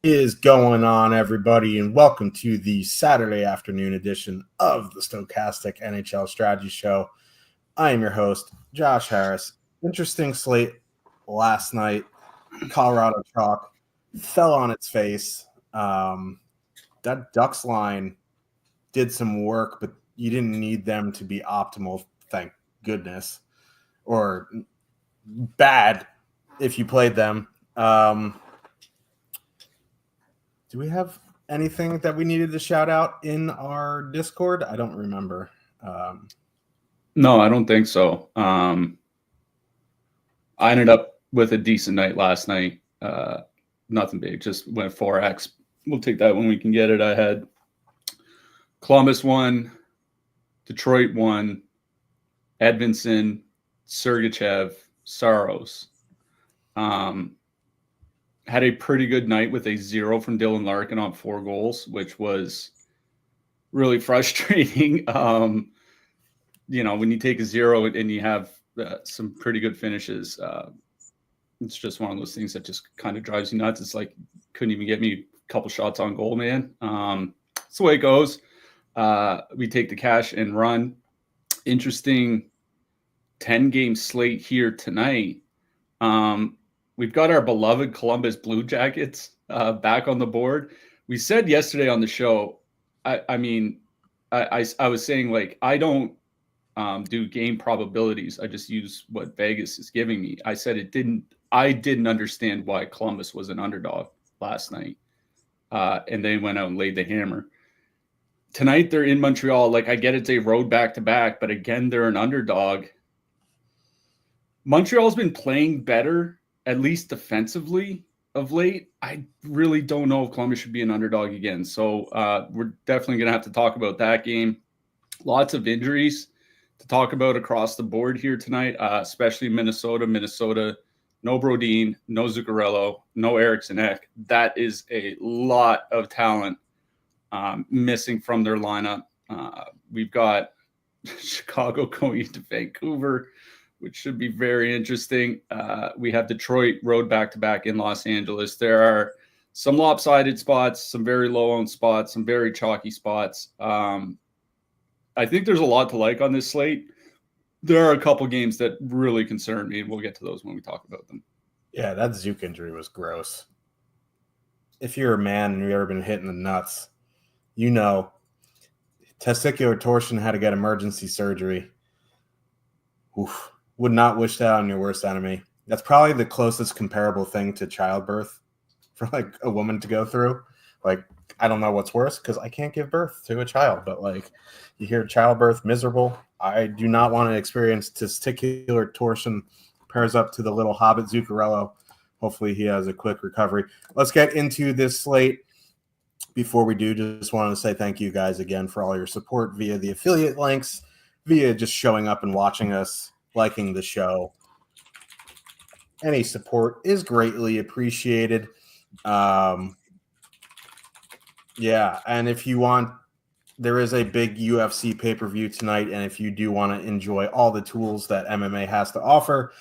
Is going on, everybody, and welcome to the Saturday afternoon edition of the Stochastic NHL Strategy Show. I am your host, Josh Harris. Interesting slate last night. Colorado chalk fell on its face. That Ducks line did some work, but you didn't need them to be optimal, thank goodness, or bad if you played them. Do we have anything that we needed to shout out in our Discord? I don't remember. No, I don't think so. I ended up with a decent night last night. Nothing big, just went 4X. We'll take that when we can get it. I had Columbus won, Detroit won, Edmonton, Sergachev, Saros. Had a pretty good night with a 0 from Dylan Larkin on 4 goals, which was really frustrating. When you take a 0 and you have some pretty good finishes, it's just one of those things that just kind of drives you nuts. It's like, couldn't even get me a couple shots on goal, man. That's the way it goes. We take the cash and run. Interesting 10-game slate here tonight. We've got our beloved Columbus Blue Jackets back on the board. We said yesterday on the show, I was saying, like, I don't do game probabilities. I just use what Vegas is giving me. I said I didn't understand why Columbus was an underdog last night. And they went out and laid the hammer. Tonight they're in Montreal. Like, I get it's a road back-to-back, but again, they're an underdog. Montreal's been playing better, at least defensively, of late. I really don't know if Columbus should be an underdog again. So we're definitely going to have to talk about that game. Lots of injuries to talk about across the board here tonight, especially Minnesota. Minnesota, no Brodin, no Zuccarello, no Eriksson Ek. That is a lot of talent missing from their lineup. We've got Chicago going into Vancouver, which should be very interesting. We have Detroit road back-to-back in Los Angeles. There are some lopsided spots, some very low-owned spots, some very chalky spots. I think there's a lot to like on this slate. There are a couple games that really concern me, and we'll get to those when we talk about them. Yeah, that Zook injury was gross. If you're a man and you've ever been hit in the nuts, you know testicular torsion, had to get emergency surgery. Oof. Would not wish that on your worst enemy. That's probably the closest comparable thing to childbirth for like a woman to go through. Like, I don't know what's worse because I can't give birth to a child, but like, you hear childbirth miserable. I do not want to experience testicular torsion. Pairs up to the little hobbit Zuccarello. Hopefully he has a quick recovery. Let's get into this slate. Before we do, just wanted to say thank you guys again for all your support via the affiliate links, via just showing up and watching us, liking the show. Any support is greatly appreciated. And if you want, there is a big UFC pay-per-view tonight, and if you do want to enjoy all the tools that MMA has to offer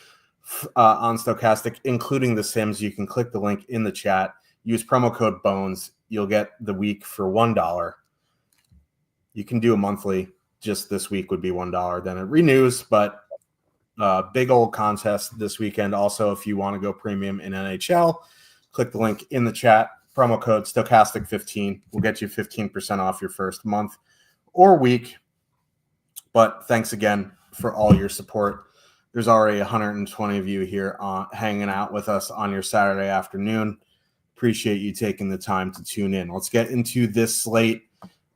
on Stochastic, including the Sims, you can click the link in the chat. Use promo code BONES. You'll get the week for $1. You can do a monthly. Just this week would be $1. Then it renews, but big old contest this weekend. Also, if you want to go premium in NHL, click the link in the chat. Promo code Stochastic15 will get you 15% off your first month or week. But thanks again for all your support. There's already 120 of you here hanging out with us on your Saturday afternoon. Appreciate you taking the time to tune in. Let's get into this slate.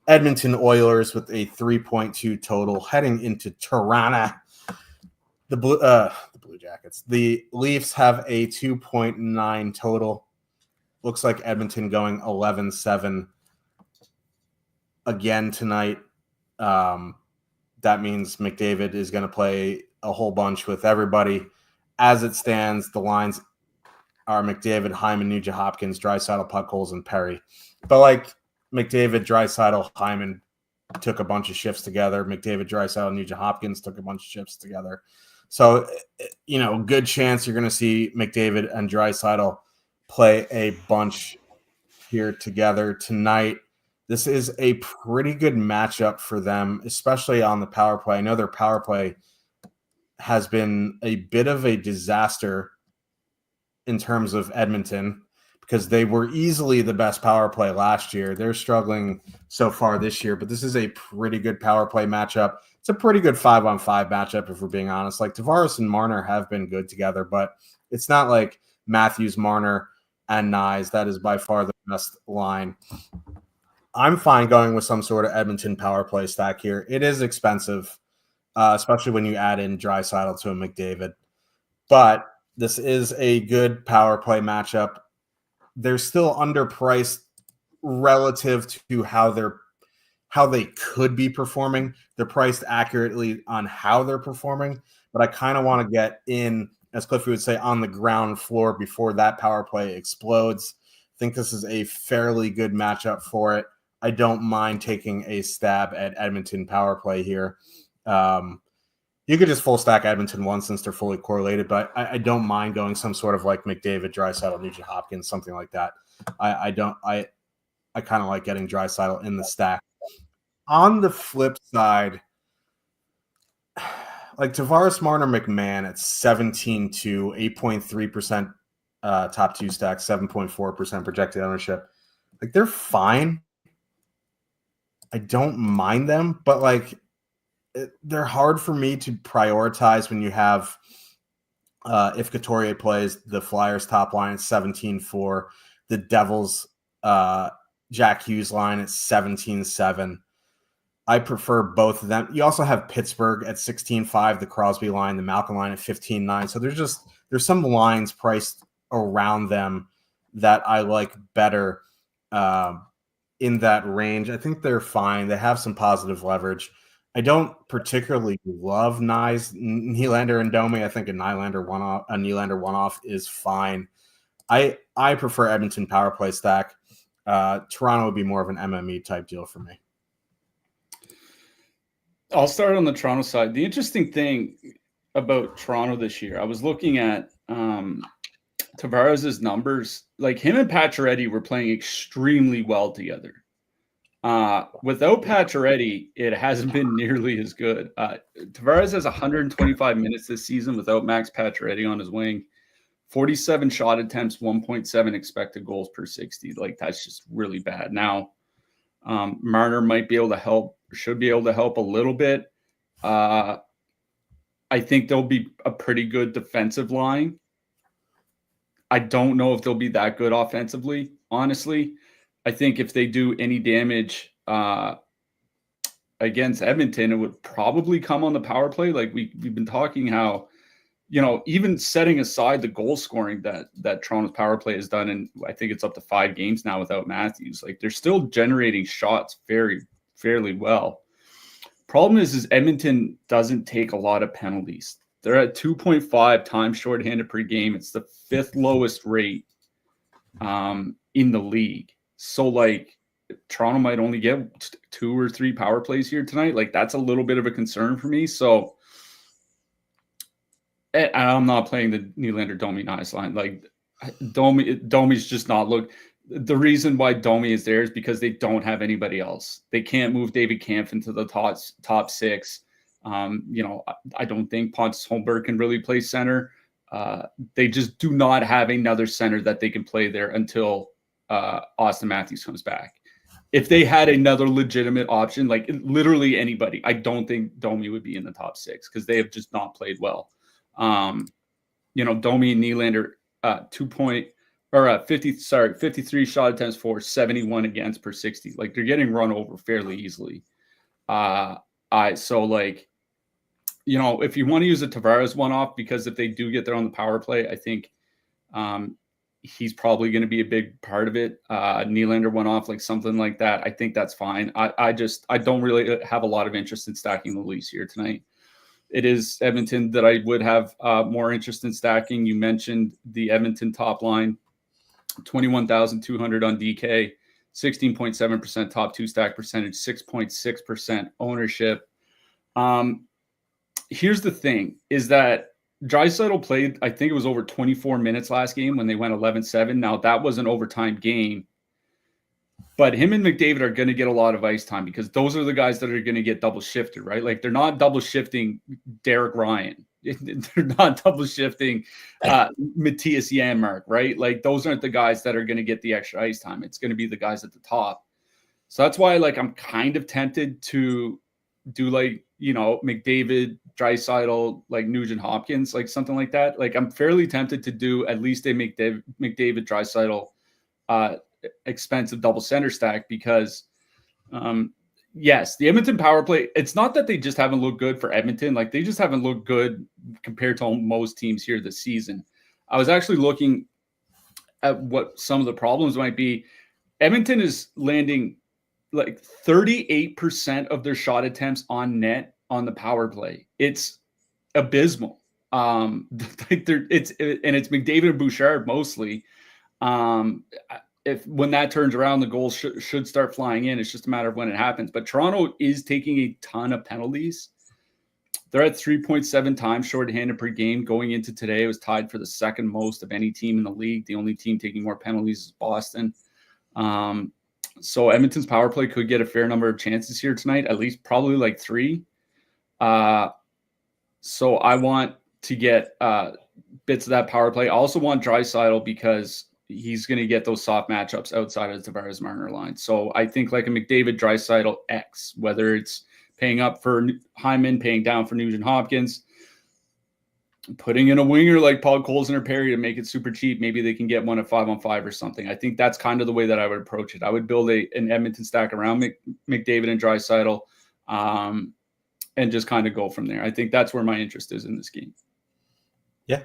Edmonton Oilers with a 3.2 total heading into Toronto. The Blue Jackets. The Leafs have a 2.9 total. Looks like Edmonton going 11-7 again tonight. That means McDavid is going to play a whole bunch with everybody. As it stands, the lines are McDavid, Hyman, Nugent Hopkins, Draisaitl, Puckholes, and Perry. But like McDavid, Draisaitl, Hyman took a bunch of shifts together. McDavid, Draisaitl, Nugent Hopkins took a bunch of shifts together. So, good chance you're going to see McDavid and Draisaitl play a bunch here together tonight. This is a pretty good matchup for them, especially on the power play. I know their power play has been a bit of a disaster in terms of Edmonton because they were easily the best power play last year. They're struggling so far this year, but this is a pretty good power play matchup. It's a pretty good 5-on-5 matchup, if we're being honest. Like Tavares and Marner have been good together, but it's not like Matthews, Marner, and Nyes. That is by far the best line. I'm fine going with some sort of Edmonton power play stack here. It is expensive, especially when you add in Draisaitl to a McDavid. But this is a good power play matchup. They're still underpriced relative to how they could be performing. They're priced accurately on how they're performing, but I kind of want to get in, as Clifford would say, on the ground floor before that power play explodes. I think this is a fairly good matchup for it. I don't mind taking a stab at Edmonton power play here. You could just full stack Edmonton once since they're fully correlated, but I don't mind going some sort of like McDavid, Draisaitl, Nugent Hopkins, something like that. I kind of like getting Draisaitl in the stack. On the flip side, like Tavares, Marner, McMahon at 17-2, 8.3% top two stack, 7.4% projected ownership. Like they're fine. I don't mind them, but like they're hard for me to prioritize when you have if Couturier plays the Flyers top line at 17-4, the Devils Jack Hughes line at 17-7. I prefer both of them. You also have Pittsburgh at 16-5, the Crosby line, the Malkin line at 15-9. So there's some lines priced around them that I like better in that range. I think they're fine. They have some positive leverage. I don't particularly love Nylander and Domi. I think a Nylander one-off is fine. I prefer Edmonton power play stack. Toronto would be more of an MME type deal for me. I'll start on the Toronto side. The interesting thing about Toronto this year, I was looking at Tavares' numbers. Like him and Pacioretty were playing extremely well together. Without Pacioretty, it hasn't been nearly as good. Tavares has 125 minutes this season without Max Pacioretty on his wing. 47 shot attempts, 1.7 expected goals per 60. Like that's just really bad. Now, Marner might be able to help, should be able to help a little bit. I think there'll be a pretty good defensive line. I don't know if they'll be that good offensively, honestly. I think if they do any damage against Edmonton, it would probably come on the power play. Like we've been talking how, even setting aside the goal scoring that Toronto's power play has done, and I think it's up to 5 games now without Matthews, like they're still generating shots fairly well. Problem is Edmonton doesn't take a lot of penalties. They're at 2.5 times shorthanded per game. It's the 5th lowest rate in the league. So like Toronto might only get 2 or 3 power plays here tonight. Like that's a little bit of a concern for me. So and I'm not playing the Nylander Domi nice line. Like Domi's just not look. The reason why Domi is there is because they don't have anybody else. They can't move David Kampf into the top 6. I don't think Pontus Holmberg can really play center. They just do not have another center that they can play there until Austin Matthews comes back. If they had another legitimate option, like literally anybody, I don't think Domi would be in the top 6 because they have just not played well. Domi and Nylander 53 shot attempts for, 71 against per 60. Like they're getting run over fairly easily. If you want to use a Tavares one-off, because if they do get there on the power play, I think he's probably going to be a big part of it. Nylander one-off, like something like that. I think that's fine. I don't really have a lot of interest in stacking the Leafs here tonight. It is Edmonton that I would have more interest in stacking. You mentioned the Edmonton top line, 21,200 on DK, 16.7% top 2 stack percentage, 6.6% ownership. Here's the thing is that Draisaitl played, I think it was over 24 minutes last game when they went 11-7. Now that was an overtime game. But him and McDavid are going to get a lot of ice time because those are the guys that are going to get double shifted, right? Like they're not double shifting Derek Ryan. They're not double shifting Matthias Janmark, right? Like those aren't the guys that are going to get the extra ice time. It's going to be the guys at the top. So that's why like I'm kind of tempted to do like, you know, McDavid, Draisaitl, like Nugent Hopkins, like something like that. Like I'm fairly tempted to do at least a McDavid, Draisaitl expensive double center stack because yes, the Edmonton power play, it's not that they just haven't looked good for Edmonton. Like they just haven't looked good compared to most teams here this season. I was actually looking at what some of the problems might be. Edmonton is landing like 38% of their shot attempts on net on the power play. It's abysmal. Like it's McDavid and Bouchard mostly. If when that turns around, the goals should start flying in. It's just a matter of when it happens. But Toronto is taking a ton of penalties. They're at 3.7 times shorthanded per game. Going into today, it was tied for the second most of any team in the league. The only team taking more penalties is Boston. So Edmonton's power play could get a fair number of chances here tonight, at least probably like 3. So I want to get bits of that power play. I also want Draisaitl because he's going to get those soft matchups outside of the Tavares Marner line. So I think like a McDavid, Draisaitl X, whether it's paying up for Hyman, paying down for Nugent Hopkins, putting in a winger like Paul Colson or Perry to make it super cheap. Maybe they can get one at 5-on-5 or something. I think that's kind of the way that I would approach it. I would build an Edmonton stack around McDavid and Draisaitl and just kind of go from there. I think that's where my interest is in this game. Yeah.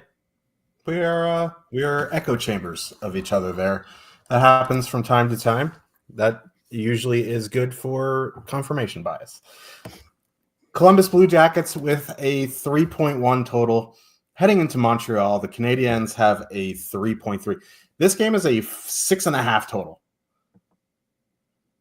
We are echo chambers of each other there. That happens from time to time. That usually is good for confirmation bias. Columbus Blue Jackets with a 3.1 total. Heading into Montreal, the Canadiens have a 3.3. This game is a 6.5 total.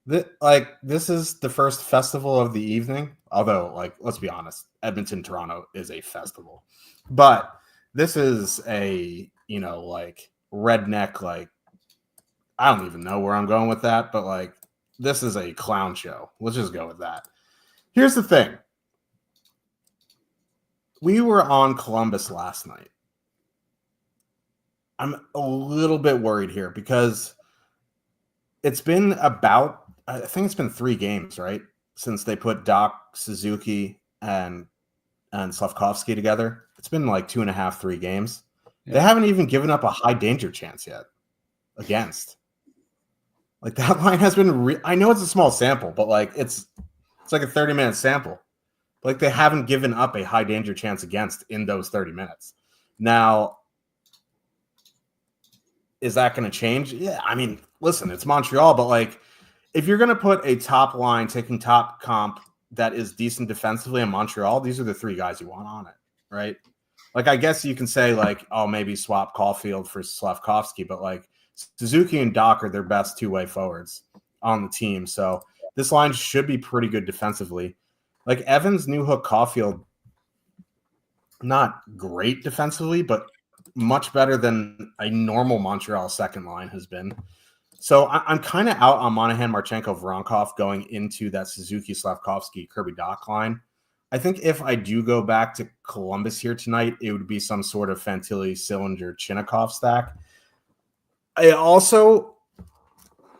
This is the first festival of the evening. Although, like, let's be honest, Edmonton, Toronto is a festival. But this is a, you know, like redneck, like, I don't even know where I'm going with that, but like, this is a clown show. Let's just go with that. Here's the thing. We were on Columbus last night. I'm a little bit worried here because it's been about, I think it's been 3 games, right? Since they put Doc, Suzuki, and Slavkovsky together. It's been like 2.5, 3 games. Yeah. They haven't even given up a high danger chance yet against. Like that line has been, I know it's a small sample, but like it's like a 30-minute sample. Like they haven't given up a high danger chance against in those 30 minutes. Now, is that going to change? Yeah, I mean, listen, it's Montreal, but like if you're going to put a top line taking top comp that is decent defensively in Montreal, these are the 3 guys you want on it, right? Like I guess you can say like, oh, maybe swap Caulfield for Slavkovsky, but like Suzuki and Doc are their best 2-way forwards on the team. So this line should be pretty good defensively. Like Evans, Newhook, Caulfield, not great defensively, but much better than a normal Montreal second line has been. So I'm kind of out on Monahan, Marchenko, Voronkov going into that Suzuki, Slavkovsky, Kirby Doc line. I think if I do go back to Columbus here tonight, it would be some sort of Fantilli, Sillinger, Chinnikov stack. I also,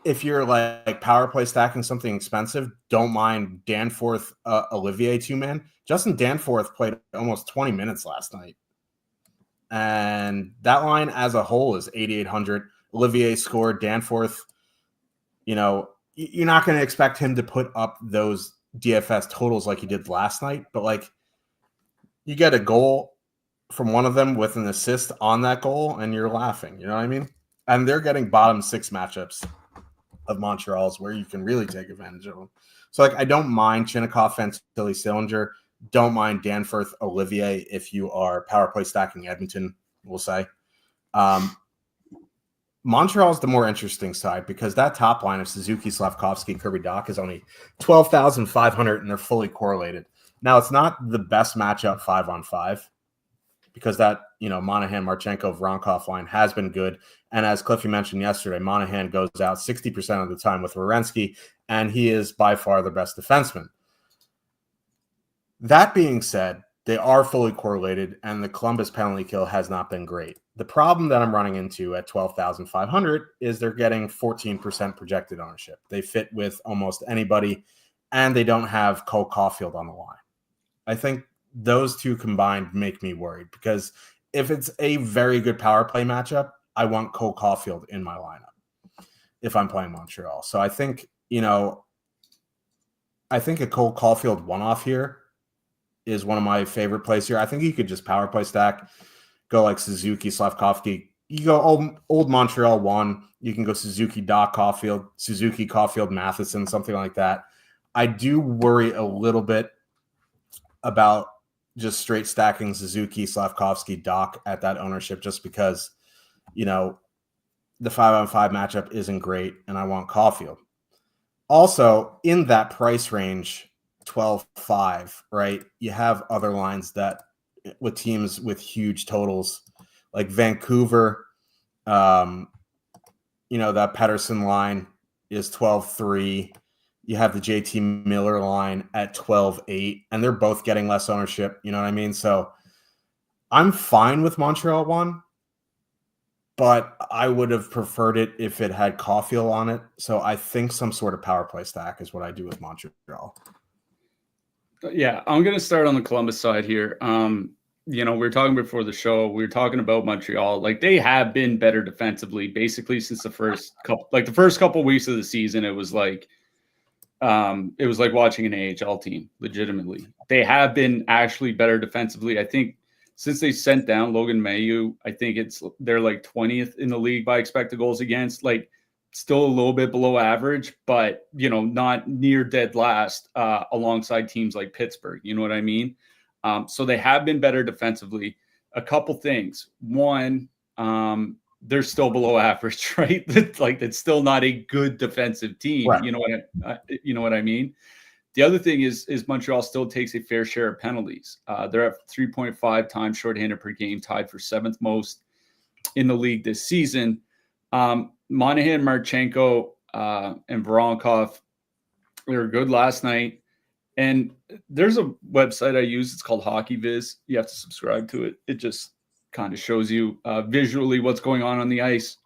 if you're like power play stacking something expensive, don't mind Danforth, Olivier 2-man. Justin Danforth played almost 20 minutes last night. And that line as a whole is 8,800. Olivier scored. Danforth, you know, you're not going to expect him to put up those DFS totals like he did last night, but like you get a goal from one of them with an assist on that goal and you're laughing, you know what I mean? And they're getting bottom 6 matchups of Montreal's where you can really take advantage of them. So like I don't mind Chinnikov, Fantilli, Sillinger. Don't mind Danforth, Olivier if you are power play stacking Edmonton, we'll say. Montreal is the more interesting side because that top line of Suzuki, Slavkovsky, Kirby Doc is only 12,500 and they're fully correlated. Now, it's not the best matchup 5-on-5, because that, Monahan, Marchenko, Voronkov line has been good. And as Cliffy mentioned yesterday, Monahan goes out 60% of the time with Werenski, and he is by far the best defenseman. That being said, they are fully correlated, and the Columbus penalty kill has not been great. The problem that I'm running into at 12,500 is they're getting 14% projected ownership. They fit with almost anybody, and they don't have Cole Caulfield on the line. I think those two combined make me worried, because if it's a very good power play matchup, I want Cole Caulfield in my lineup if I'm playing Montreal. So I think, a Cole Caulfield one-off here is one of my favorite plays here. I think you could just power play stack, go like Suzuki, Slavkovsky. You go old Montreal one. You can go Suzuki, Doc, Caulfield, Suzuki, Caulfield, Matheson, something like that. I do worry a little bit about just straight stacking Suzuki, Slavkovsky, Doc at that ownership, just because, the 5-on-5 matchup isn't great, and I want Caulfield. Also, in that price range, 12-5, right? You have other lines that with teams with huge totals, like Vancouver, that Pettersson line is 12-3. You have the JT Miller line at 12-8, and they're both getting less ownership. You know what I mean? So I'm fine with Montreal one, but I would have preferred it if it had Caulfield on it. So I think some sort of power play stack is what I do with Montreal. Yeah, I'm going to start on the Columbus side here. We were talking before the show. We were talking about Montreal. Like, they have been better defensively, basically since the first couple weeks of the season. It was like watching an AHL team. Legitimately, they have been actually better defensively. I think since they sent down Logan Mailloux, I think they're like 20th in the league by expected goals against. Like, still a little bit below average, but, not near dead last alongside teams like Pittsburgh. You know what I mean? So they have been better defensively. A couple things. One, they're still below average, right? It's still not a good defensive team. Right. You know what I mean? The other thing is Montreal still takes a fair share of penalties. They're at 3.5 times shorthanded per game, tied for 7th most in the league this season. Monahan, Marchenko, and Voronkov, they were good last night. And there's a website I use. It's called Hockey Viz. You have to subscribe to it. It just kind of shows you visually what's going on the ice.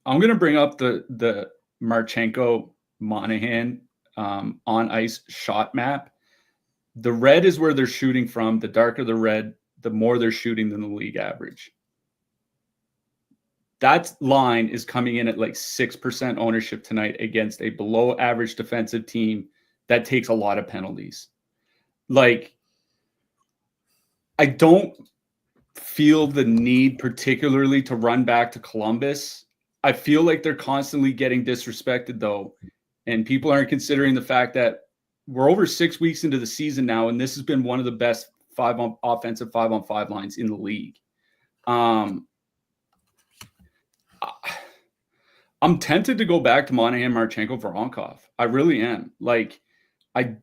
I'm going to bring up the Marchenko Monahan on ice shot map. The red is where they're shooting from. The darker the red, the more they're shooting than the league average. That line is coming in at like 6% ownership tonight against a below average defensive team that takes a lot of penalties. Like, I don't feel the need particularly to run back to Columbus. I feel like they're constantly getting disrespected, though, and people aren't considering the fact that we're over 6 weeks into the season now, and this has been one of the best offensive 5-on-5 lines in the league. I'm tempted to go back to Monahan, Marchenko, Voronkov. I really am. Like, I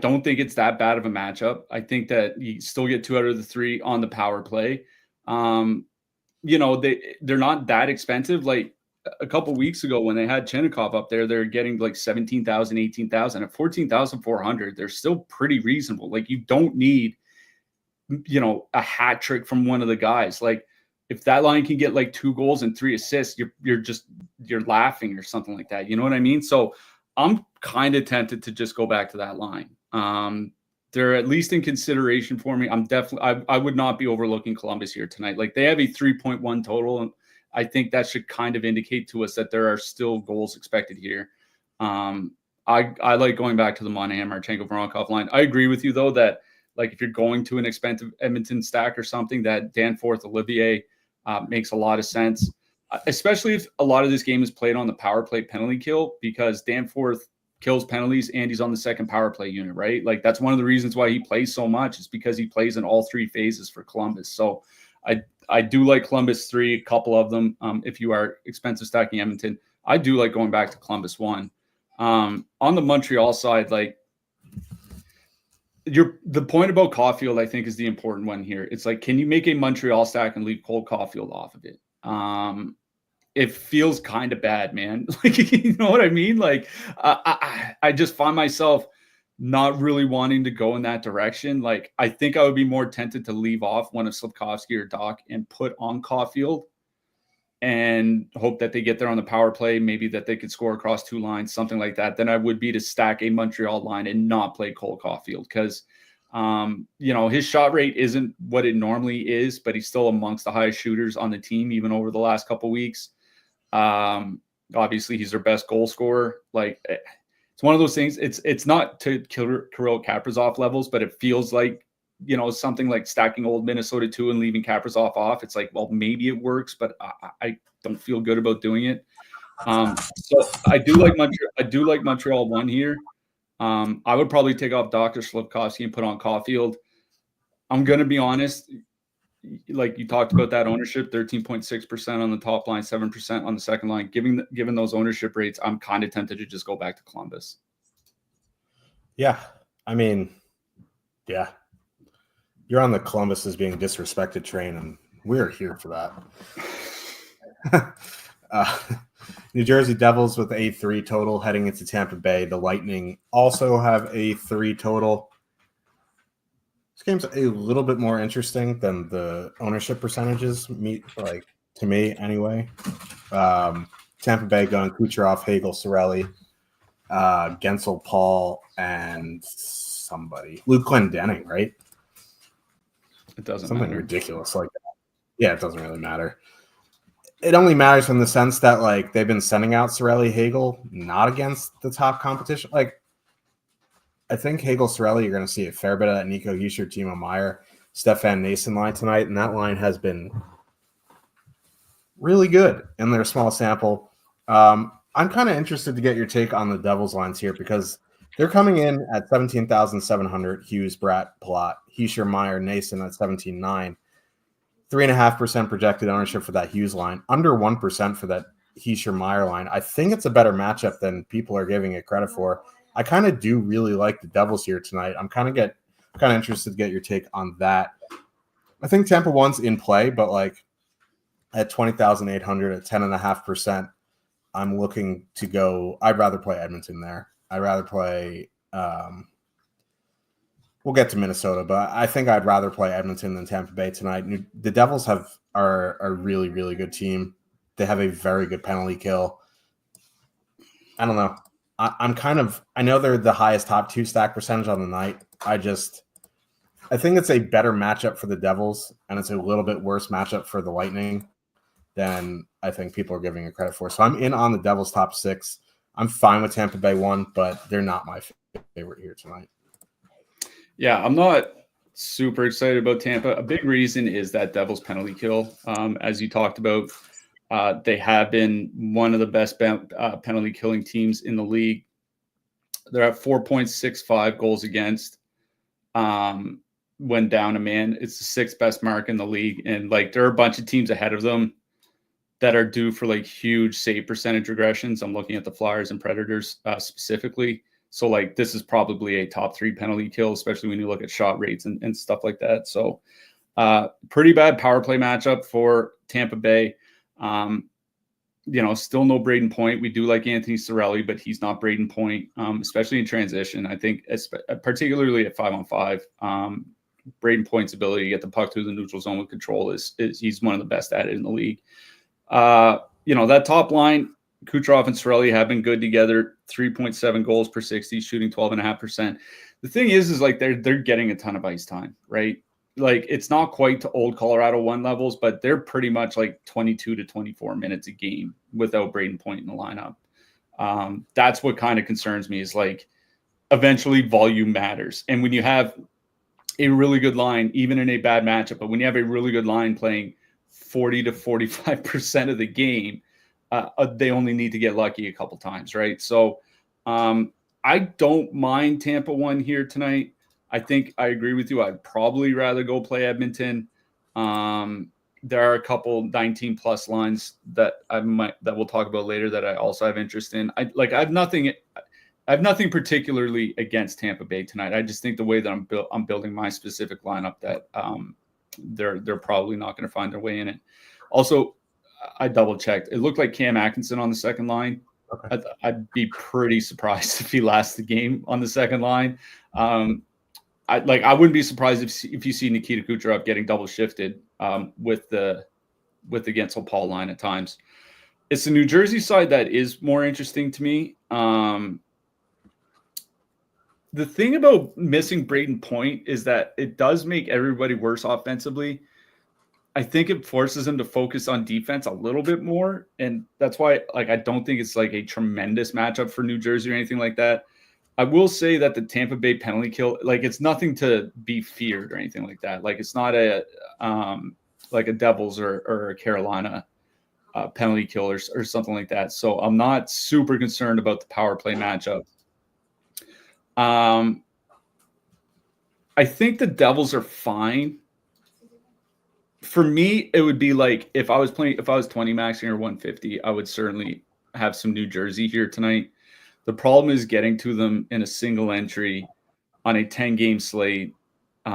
don't think it's that bad of a matchup. I think that you still get 2 out of the 3 on the power play. They're not that expensive. Like, a couple weeks ago when they had Chinnikov up there, they're getting like 17,000, 18,000 at 14,400. They're still pretty reasonable. Like, you don't need, a hat trick from one of the guys. Like, if that line can get like 2 goals and 3 assists, you're laughing or something like that. You know what I mean? So I'm kind of tempted to just go back to that line. They're at least in consideration for me. I would not be overlooking Columbus here tonight. Like, they have a 3.1 total, and I think that should kind of indicate to us that there are still goals expected here. I like going back to the Monahan, Marchenko, Voronkov line. I agree with you, though, that like if you're going to an expensive Edmonton stack or something, that Danforth, Olivier makes a lot of sense, especially if a lot of this game is played on the power play penalty kill, because Danforth kills penalties and he's on the second power play unit, right? Like, that's one of the reasons why he plays so much, is because he plays in all 3 phases for Columbus. So I do like Columbus 3, a couple of them. If you are expensive stacking Edmonton, I do like going back to Columbus 1. On the Montreal side, like, the point about Caulfield, I think, is the important one here. It's like, can you make a Montreal stack and leave Cole Caulfield off of it? It feels kind of bad, man. Like, you know what I mean? Like, I just find myself not really wanting to go in that direction. Like, I think I would be more tempted to leave off one of Slafkovsky or Doc and put on Caulfield and hope that they get there on the power play, maybe that they could score across two lines, something like that, than I would be to stack a Montreal line and not play Cole Caulfield. Because, his shot rate isn't what it normally is, but he's still amongst the highest shooters on the team, even over the last couple of weeks. Obviously, he's their best goal scorer. Like, it's one of those things. It's not to Kirill Kaprizov levels, but it feels like, something like stacking old Minnesota 2 and leaving Kaprizov off. It's like, well, maybe it works, but I don't feel good about doing it. So I do like Montreal 1 here. I would probably take off Dr. Slafkovsky and put on Caulfield. I'm going to be honest. Like you talked about that ownership, 13.6% on the top line, 7% on the second line. Given those ownership rates, I'm kind of tempted to just go back to Columbus. Yeah. I mean, yeah. You're on the Columbus is being disrespected train, and we're here for that. New Jersey Devils with a 3 total heading into Tampa Bay. The Lightning also have a 3 total. This game's a little bit more interesting than the ownership percentages, to me anyway. Tampa Bay going Kucherov, Hagel, Cirelli, Gensel, Paul, and somebody. Luke Glendening, right? It doesn't Something matter. ridiculous like that. Yeah, it doesn't really matter. It only matters in the sense that, like, they've been sending out Cirelli, Hagel, not against the top competition. Like, I think Hagel, Cirelli, you're going to see a fair bit of that Nico Hischier, Timo Meier, Stefan Nason line tonight, and that line has been really good in their small sample. I'm kind of interested to get your take on the Devils lines here because they're coming in at 17,700. Hughes, Bratt, Palat, Hischier, Meier, Nason at 17.9. 3.5% projected ownership for that Hughes line, under 1% for that Hischier Meier line. I think it's a better matchup than people are giving it credit for. I kind of do really like the Devils here tonight. I'm kind of interested to get your take on that. I think Tampa 1's in play, but like at 20,800 at 10.5%, I'm looking to go. I'd rather play Edmonton there. I'd rather play. We'll get to Minnesota, but I think I'd rather play Edmonton than Tampa Bay tonight. The Devils are a really, really good team. They have a very good penalty kill. I don't know. I know they're the highest top 2 stack percentage on the night. I think it's a better matchup for the Devils, and it's a little bit worse matchup for the Lightning than I think people are giving it credit for. So I'm in on the Devils top 6. I'm fine with Tampa Bay 1, but they're not my favorite here tonight. Yeah, I'm not super excited about Tampa. A big reason is that Devils penalty kill. As you talked about, they have been one of the best penalty killing teams in the league. They're at 4.65 goals against when down a man. It's the 6th best mark in the league. And like there are a bunch of teams ahead of them that are due for like huge save percentage regressions. I'm looking at the Flyers and Predators specifically. So like this is probably a top 3 penalty kill, especially when you look at shot rates and stuff like that. So pretty bad power play matchup for Tampa Bay. Still no Braden Point. We do like Anthony Cirelli, but he's not Braden Point, especially in transition. I think particularly at 5-on-5, Braden Point's ability to get the puck through the neutral zone with control is he's one of the best at it in the league. That top line, Kucherov and Cirelli have been good together, 3.7 goals per 60, shooting 12.5%. The thing is like they're getting a ton of ice time, right? Like it's not quite to old Colorado 1 levels, but they're pretty much like 22 to 24 minutes a game without Braden Point in the lineup. That's what kind of concerns me is like eventually volume matters. And when you have a really good line, even in a bad matchup, but when you have a really good line playing 40 to 45% of the game, they only need to get lucky a couple times, right? So I don't mind Tampa 1 here tonight. I think I agree with you. I'd probably rather go play Edmonton. There are a couple 19+ lines that we'll talk about later that I also have interest in. I have nothing. I have nothing particularly against Tampa Bay tonight. I just think the way that I'm building my specific lineup that they're probably not going to find their way in it. Also, I double checked. It looked like Cam Atkinson on the second line. Okay. I'd be pretty surprised if he lasts the game on the second line. I wouldn't be surprised if you see Nikita Kucherov getting double shifted with the Gensel Paul line at times. It's the New Jersey side that is more interesting to me. The thing about missing Braden Point is that it does make everybody worse offensively. I think it forces them to focus on defense a little bit more. And that's why, I don't think it's like a tremendous matchup for New Jersey or anything like that. I will say that the Tampa Bay penalty kill, it's nothing to be feared or anything like that. It's not a Devils or a Carolina penalty kill or something like that. So I'm not super concerned about the power play matchup. I think the Devils are fine. For me, it would be if I was 20 maxing or 150, I would certainly have some New Jersey here tonight. The problem is getting to them in a single entry on a 10-game slate. There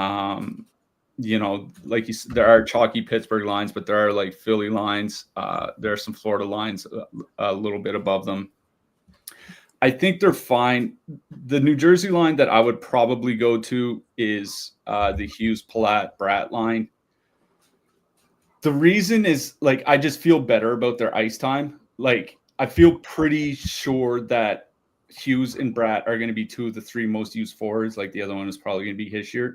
are chalky Pittsburgh lines, but there are Philly lines. There are some Florida lines a little bit above them. I think they're fine. The New Jersey line that I would probably go to is the Hughes, Palat, Bratt line. The reason is I just feel better about their ice time. I feel pretty sure that Hughes and Bratt are going to be two of the three most used forwards. The other one is probably going to be Hischier.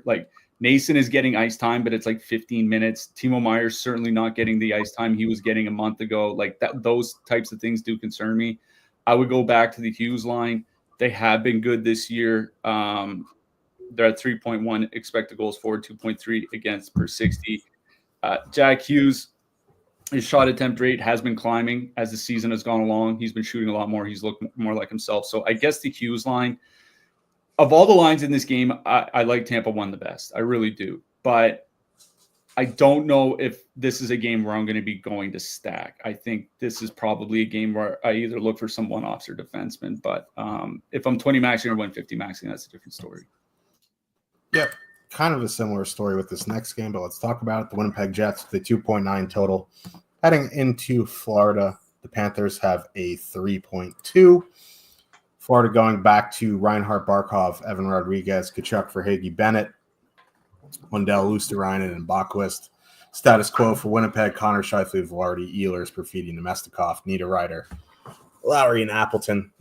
Nason is getting ice time, but it's 15 minutes. Timo Meier's certainly not getting the ice time he was getting a month ago. Those types of things do concern me. I would go back to the Hughes line. They have been good this year. They're at 3.1 expected goals for, 2.3 against per 60. Jack Hughes, his shot attempt rate has been climbing as the season has gone along. He's been shooting a lot more. He's looked more like himself. So I guess the Hughes line, of all the lines in this game, I like Tampa 1 the best. I really do. But I don't know if this is a game where I'm going to be going to stack. I think this is probably a game where I either look for some one-offs or defensemen. But if I'm 20 maxing or 150 maxing, that's a different story. Yep. Kind of a similar story with this next game, but let's talk about it. The Winnipeg Jets, the 2.9 total. Heading into Florida, the Panthers have a 3.2. Florida going back to Reinhart, Barkov, Evan Rodriguez, Tkachuk, Verhaeghe, Bennett, Lundell, Luosterainen, and Bachwist. Status quo for Winnipeg: Connor Scheifele, Velarde, Ehlers, Perfidi, Nemestikov, Niederreiter, Lowry, and Appleton.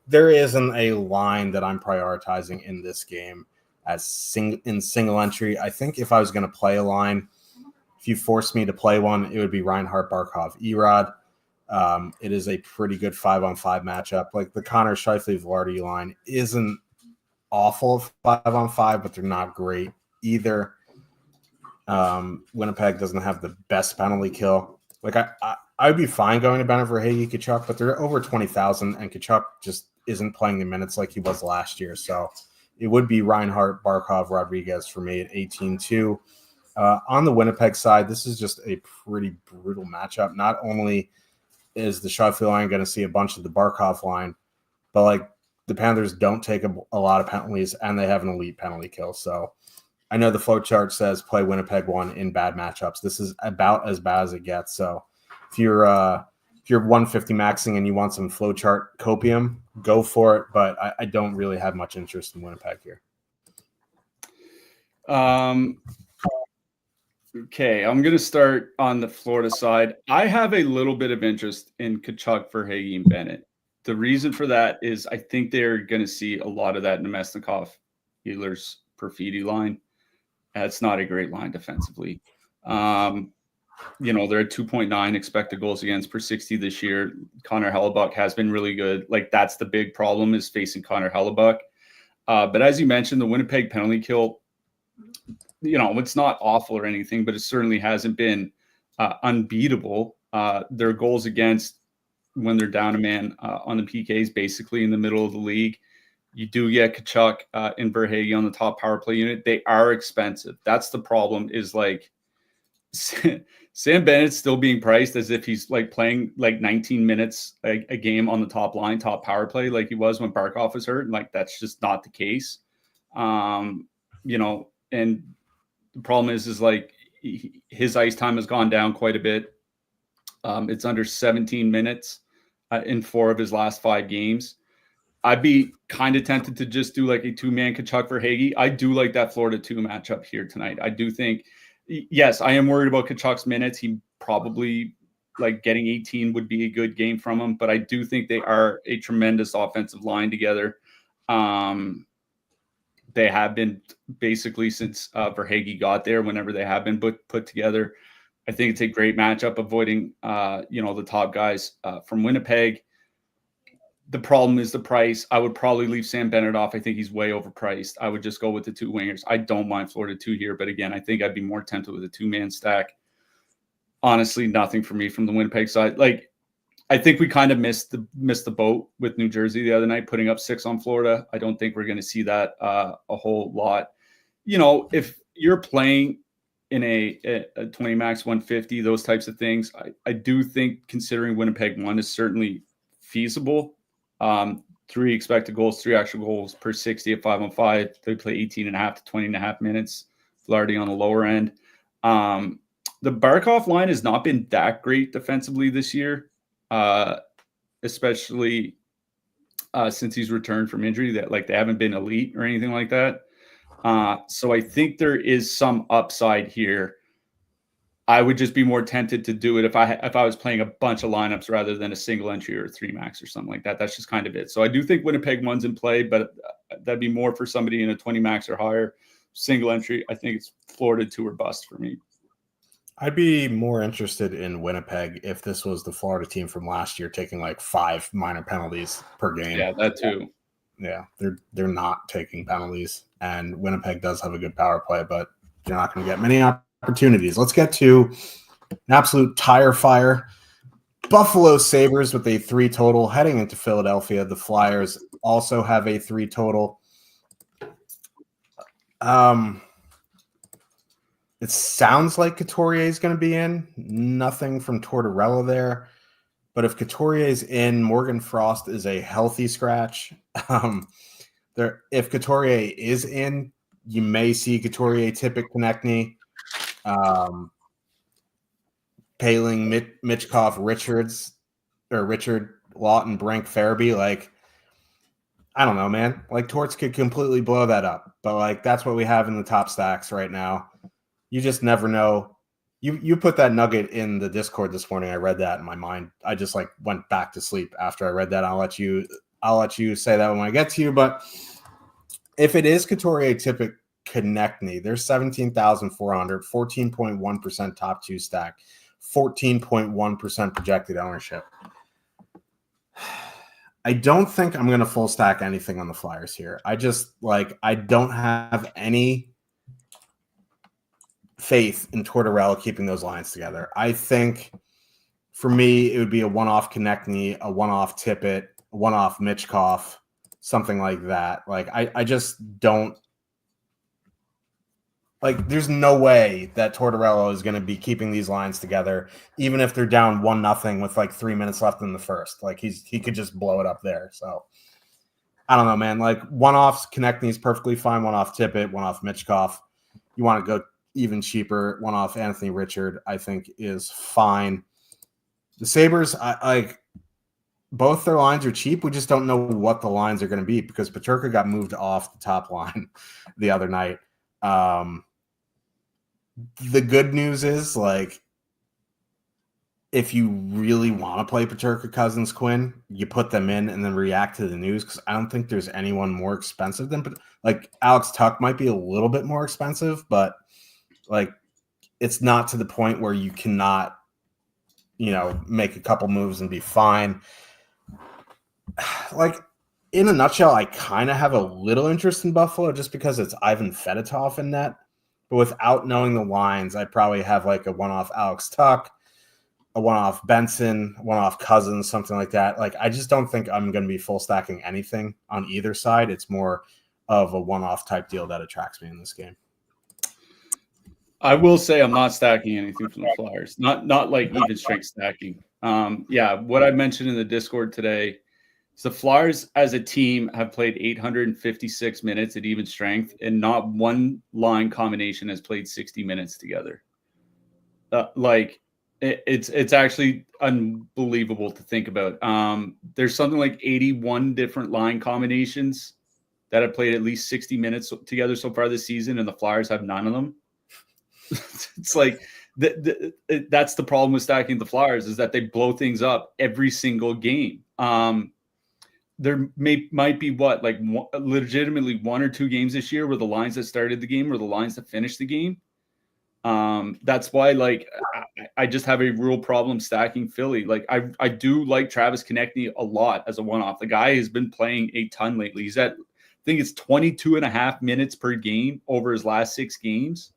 There isn't a line that I'm prioritizing in this game as single entry. I think if I was going to play a line, if you forced me to play one, it would be Reinhart, Barkov, Erod. It is a pretty good 5-on-5 matchup. The Connor Scheifele, Velarde line isn't awful 5-on-5, but they're not great either. Winnipeg doesn't have the best penalty kill. I'd be fine going to Bennett, Verhaeghe, Tkachuk, but they're over 20,000, and Tkachuk just isn't playing the minutes like he was last year. So it would be Reinhart, Barkov, Rodriguez for me at 18-2. On the Winnipeg side, this is just a pretty brutal matchup. Not only is the Scheifele line going to see a bunch of the Barkov line, but the Panthers don't take a lot of penalties, and they have an elite penalty kill. So I know the flow chart says play Winnipeg 1 in bad matchups. This is about as bad as it gets. So if you're 150 maxing and you want some flow chart copium, go for it. But I don't really have much interest in Winnipeg here. Okay, I'm going to start on the Florida side. I have a little bit of interest in Tkachuk, Verhaeghe, and Bennett. The reason for that is I think they're going to see a lot of that Nemestikov, Ehlers, Perfidi line. That's not a great line defensively. They're at 2.9 expected goals against per 60 this year. Connor Hellebuck has been really good. That's the big problem, is facing Connor Hellebuck. But as you mentioned, the Winnipeg penalty kill, it's not awful or anything, but it certainly hasn't been unbeatable. Their goals against when they're down a man on the PKs, basically in the middle of the league. You do get Tkachuk and Verhaeghe on the top power play unit. They are expensive. That's the problem, is Sam Bennett's still being priced as if he's like playing like 19 minutes a game on the top line, top power play, like he was when Barkov was hurt. And like, that's just not the case. You know, and the problem is like his ice time has gone down quite a bit. It's under 17 minutes in 4 of his last 5 games. I'd be kind of tempted to just do like a 2-man Tkachuk for Hagee. I do like that Florida 2 matchup here tonight. I do think, yes, I am worried about Tkachuk's minutes. He probably like getting 18 would be a good game from him, but I do think they are a tremendous offensive line together. They have been basically since Verhaeghe got there, whenever they have been put together. I think it's a great matchup, avoiding, the top guys from Winnipeg. The problem is the price. I would probably leave Sam Bennett off. I think he's way overpriced. I would just go with the 2 wingers. I don't mind Florida 2 here, but again, I think I'd be more tempted with a 2-man stack. Honestly, nothing for me from the Winnipeg side. Like, I think we kind of missed the boat with New Jersey the other night, putting up 6 on Florida. I don't think we're going to see that a whole lot. You know, if you're playing in a 20 max 150, those types of things, I do think considering Winnipeg 1 is certainly feasible. 3 expected goals, 3 actual goals per 60 at 5-on-5. They play 18.5 to 20.5 minutes. Flaherty on the lower end. The Barkov line has not been that great defensively this year, especially since he's returned from injury. That like they haven't been elite or anything like that. So I think there is some upside here. I would just be more tempted to do it if I was playing a bunch of lineups rather than a single entry or a 3 max or something like that. That's just kind of it. So I do think Winnipeg 1's in play, but that'd be more for somebody in a 20 max or higher. Single entry, I think it's Florida 2 or bust for me. I'd be more interested in Winnipeg if this was the Florida team from last year taking like 5 minor penalties per game. Yeah, that too. Yeah, they're not taking penalties, and Winnipeg does have a good power play, but you're not going to get many opportunities. Let's get to an absolute tire fire. Buffalo Sabres with a 3 total heading into Philadelphia. The Flyers also have a 3 total. It sounds like Couturier is going to be in. Nothing from Tortorella there. But if Couturier is in, Morgan Frost is a healthy scratch. If Couturier is in, you may see Couturier, Tippett, Konechny, Paling, Mitchkov, Richard, Lawton, Brink, Farabee. Like, I don't know, man. Like, Torts could completely blow that up. But, like, that's what we have in the top stacks right now. You just never know. You put that nugget in the Discord this morning. I read that in my mind. I just like went back to sleep after I read that. I'll let you say that when I get to you. But if it is Couturier, Tippett, Konechny, there's 17,400, 14.1% top 2 stack, 14.1% projected ownership. I don't think I'm going to full stack anything on the Flyers here. I don't have any faith in Tortorella keeping those lines together. I think for me, it would be a one-off Konechny, a one-off Tippett, a one-off Mitchkov, something like that. Like, I just don't like, there's no way that Tortorella is going to be keeping these lines together, even if they're down 1-0 with like 3 minutes left in the first. Like, he could just blow it up there. So I don't know, man. Like, one-off Konechny is perfectly fine. One-off Tippett, one-off Mitchkov. You want to go even cheaper, one-off Anthony Richard, I think is fine. The Sabres, both their lines are cheap. We just don't know what the lines are going to be because Peterka got moved off the top line the other night. The good news is, like, if you really want to play Peterka, Cousins, Quinn, you put them in and then react to the news because I don't think there's anyone more expensive than, like, Alex Tuch might be a little bit more expensive, but like, it's not to the point where you cannot, make a couple moves and be fine. Like, in a nutshell, I kind of have a little interest in Buffalo just because it's Ivan Fedotov in net. But without knowing the lines, I'd probably have like a one-off Alex Tuch, a one-off Benson, one-off Cousins, something like that. Like, I just don't think I'm going to be full stacking anything on either side. It's more of a one-off type deal that attracts me in this game. I will say I'm not stacking anything from the Flyers. Not like even strength stacking. Yeah, what I mentioned in the Discord today is the Flyers as a team have played 856 minutes at even strength, and not one line combination has played 60 minutes together. It's actually unbelievable to think about. There's something like 81 different line combinations that have played at least 60 minutes together so far this season, and the Flyers have none of them. It's like that's the problem with stacking the Flyers, is that they blow things up every single game. There might be legitimately one or two games this year where the lines that started the game or the lines that finished the game. That's why I just have a real problem stacking Philly. I do like Travis Konechny a lot as a one-off. The guy has been playing a ton lately. He's at, I think it's 22 and a half minutes per game over his last 6 games.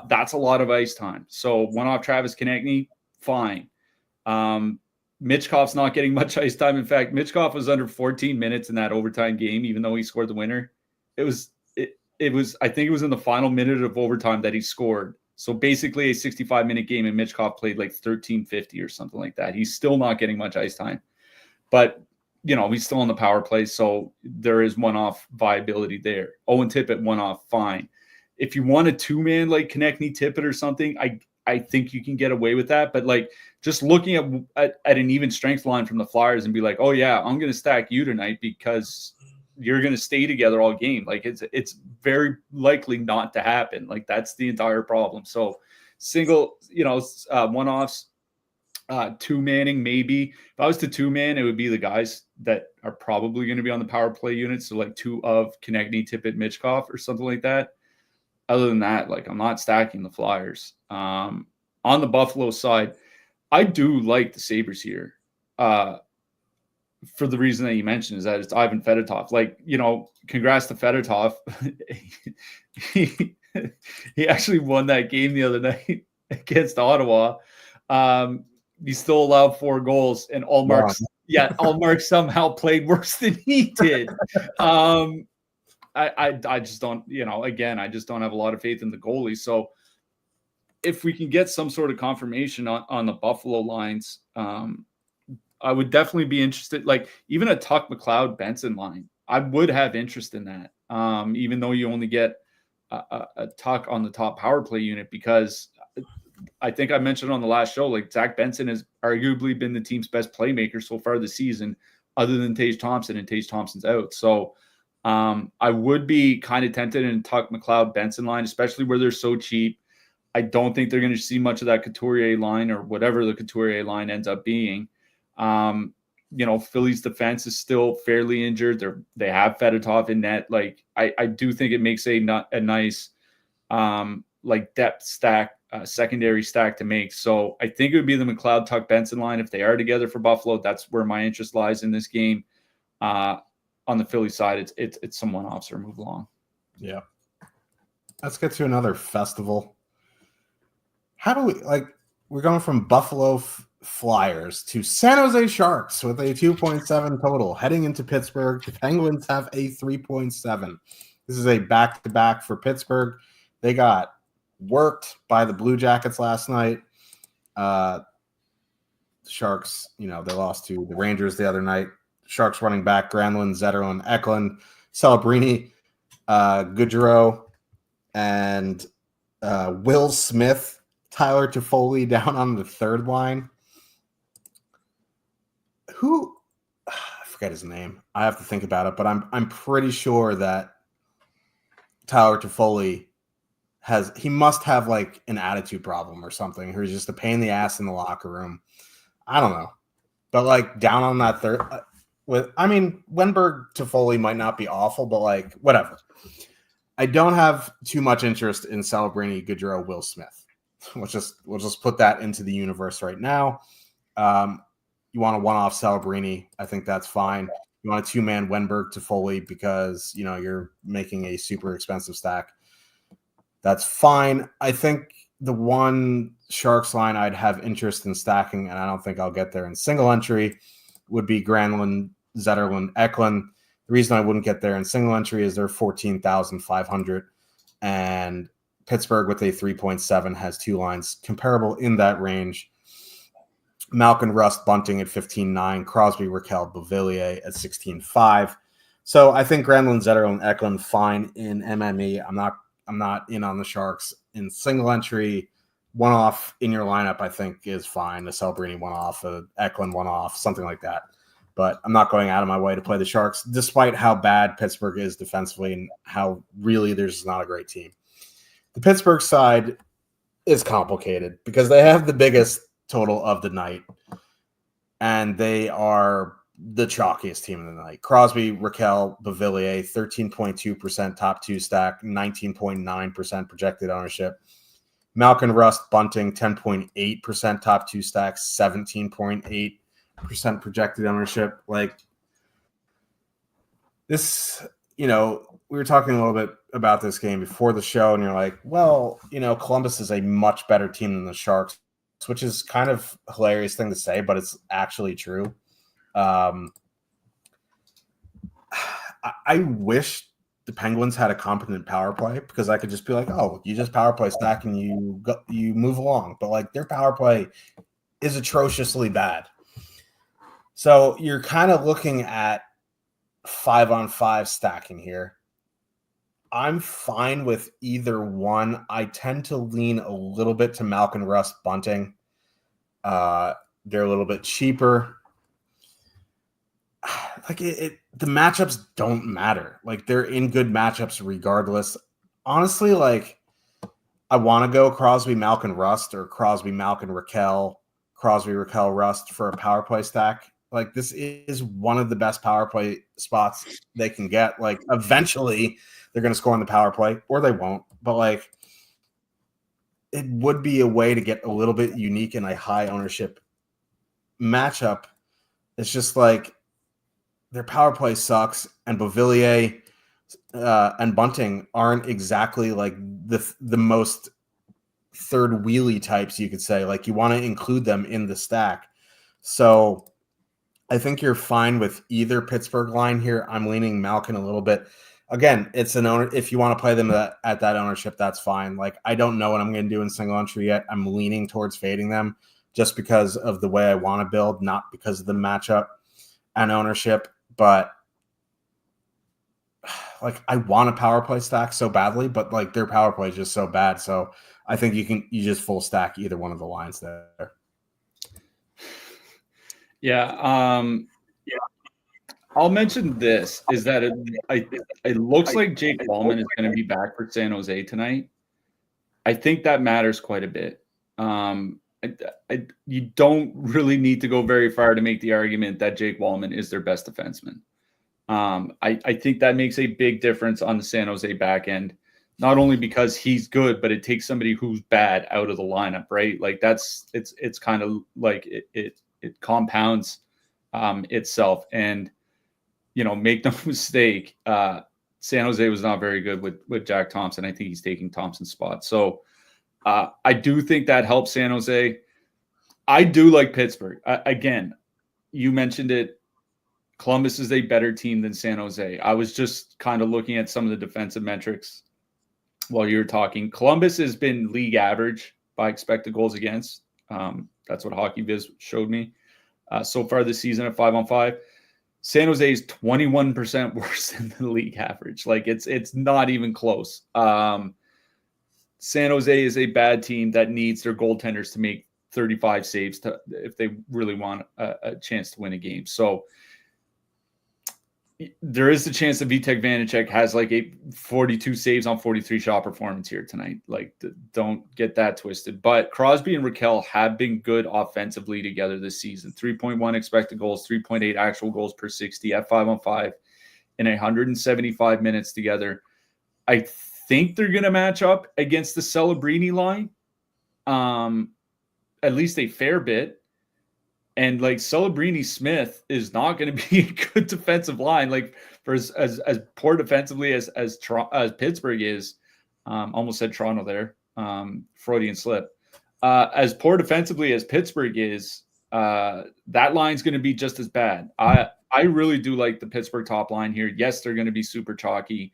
That's a lot of ice time. So one-off Travis Konechny, fine. Mitchkoff's not getting much ice time. In fact, Mitchkoff was under 14 minutes in that overtime game, even though he scored the winner. It was, I think it was in the final minute of overtime that he scored. So basically a 65-minute game, and Mitchkoff played like 13:50 or something like that. He's still not getting much ice time. But, he's still on the power play, so there is one-off viability there. Owen Tippett, one-off, fine. If you want a two-man like Konechny, Tippett or something, I think you can get away with that. But just looking at an even strength line from the Flyers and be like, oh yeah, I'm going to stack you tonight because you're going to stay together all game. It's very likely not to happen. That's the entire problem. So single, one-offs, two-manning maybe. If I was to two-man, it would be the guys that are probably going to be on the power play unit. So two of Konechny, Tippett, Mitchkoff or something like that. Other than that, I'm not stacking the Flyers. On the Buffalo side, I do like the Sabres here. For the reason that you mentioned, is that it's Ivan Fedotov. Congrats to Fedotov. he actually won that game the other night against Ottawa. He still allowed 4 goals, and Allmark somehow played worse than he did. I just don't, again, I just don't have a lot of faith in the goalie. So if we can get some sort of confirmation on the Buffalo lines, I would definitely be interested. Even a Tuck McLeod Benson line, I would have interest in that. Even though you only get a Tuck on the top power play unit, because I think I mentioned on the last show, Zach Benson has arguably been the team's best playmaker so far this season, other than Tage Thompson, and Tage Thompson's out. So I would be kind of tempted in Tuck McLeod Benson line, especially where they're so cheap. I don't think they're going to see much of that Couturier line, or whatever the Couturier line ends up being. Philly's defense is still fairly injured. They have Fedotov in net. I do think it makes a nice depth stack, secondary stack to make. So I think it would be the McLeod Tuck Benson line if they are together for Buffalo. That's where my interest lies in this game. On the Philly side, it's some one-offs or move along. Yeah. Let's get to another festival. How do we we're going from Buffalo Flyers to San Jose Sharks with a 2.7 total heading into Pittsburgh. The Penguins have a 3.7. This is a back-to-back for Pittsburgh. They got worked by the Blue Jackets last night. The Sharks, they lost to the Rangers the other night. Sharks running back Granlund, Zetterlund, Eklund, Celebrini, Goodrow, and Will Smith, Tyler Toffoli down on the third line. I forget his name. I have to think about it, but I'm pretty sure that Tyler Toffoli must have an attitude problem or something, or he's just a pain in the ass in the locker room. I don't know. But down on that third Wenberg Toffoli might not be awful, but whatever. I don't have too much interest in Celebrini, Goodrow, Will Smith. We'll just put that into the universe right now. You want a one-off Celebrini, I think that's fine. You want a two-man Wenberg Toffoli because you're making a super expensive stack. That's fine. I think the one Sharks line I'd have interest in stacking, and I don't think I'll get there in single entry, would be Granlund, Zetterlund, Eklund. The reason I wouldn't get there in single entry is they're 14,500, and Pittsburgh with a 3.7 has two lines comparable in that range. Malkin, Rust, Bunting at 15.9, Crosby, Raquel, Beauvillier at 16.5. So I think Granlund, Zetterlund, and Eklund fine in MME. I'm not in on the Sharks in single entry. One off in your lineup, I think, is fine. A Celebrini one off, a Eklund one off, something like that. But I'm not going out of my way to play the Sharks, despite how bad Pittsburgh is defensively and how really there's not a great team. The Pittsburgh side is complicated because they have the biggest total of the night, and they are the chalkiest team of the night. Crosby, Raquel, Beauvillier, 13.2% top two stack, 19.9% projected ownership. Malkin, Rust, Bunting, 10.8% top two stacks, 17.8% projected ownership. Like this, we were talking a little bit about this game before the show, and you're like, well, Columbus is a much better team than the Sharks, which is kind of a hilarious thing to say, but it's actually true. I wish the Penguins had a competent power play because I could just be like, oh, you just power play stack and you move along. But like their power play is atrociously bad. So you're kind of looking at 5-on-5 stacking here. I'm fine with either one. I tend to lean a little bit to Malkin, Rust, Bunting. They're a little bit cheaper. Like the matchups don't matter. Like they're in good matchups regardless. Honestly, like I want to go Crosby, Malkin, Rust, or Crosby, Malkin, Raquel, Crosby, Raquel, Rust for a power play stack. Like this is one of the best power play spots they can get. Like eventually they're going to score on the power play or they won't. But like it would be a way to get a little bit unique in a high ownership matchup. It's just like their power play sucks, and Beauvillier and Bunting aren't exactly like the most third wheelie types, you could say. Like you want to include them in the stack. So I think you're fine with either Pittsburgh line here. I'm leaning Malkin a little bit. Again, it's an owner. If you want to play them at that ownership, that's fine. Like I don't know what I'm going to do in single entry yet. I'm leaning towards fading them just because of the way I want to build, not because of the matchup and ownership. But like I want a power play stack so badly, but like their power play is just so bad. So I think you just full stack either one of the lines there. Yeah. I'll mention this is that it looks like Jake Walman is going to be back for San Jose tonight. I think that matters quite a bit. You don't really need to go very far to make the argument that Jake Walman is their best defenseman. I think that makes a big difference on the San Jose back end, not only because he's good, but it takes somebody who's bad out of the lineup, right? Like it's kind of like it compounds itself. And make no mistake, San Jose was not very good with Jack Thompson. I think he's taking Thompson's spot. So I do think that helps San Jose. I do like Pittsburgh. Again, you mentioned it. Columbus is a better team than San Jose. I was just kind of looking at some of the defensive metrics while you were talking. Columbus has been league average by expected goals against. That's what HockeyViz showed me so far this season at 5-on-5. San Jose is 21% worse than the league average. Like it's not even close. San Jose is a bad team that needs their goaltenders to make 35 saves if they really want a chance to win a game. So there is the chance that Vitek Vanacek has like a 42 saves on 43 shot performance here tonight. Like don't get that twisted. But Crosby and Raquel have been good offensively together this season. 3.1 expected goals, 3.8 actual goals per 60 at 5-on-5 in 175 minutes together. I think they're going to match up against the Celebrini line at least a fair bit. And like Celebrini Smith is not going to be a good defensive line. Like for as poor defensively as Pittsburgh is, almost said Toronto there, Freudian slip. As poor defensively as Pittsburgh is, that line's going to be just as bad. I really do like the Pittsburgh top line here. Yes, they're going to be super chalky.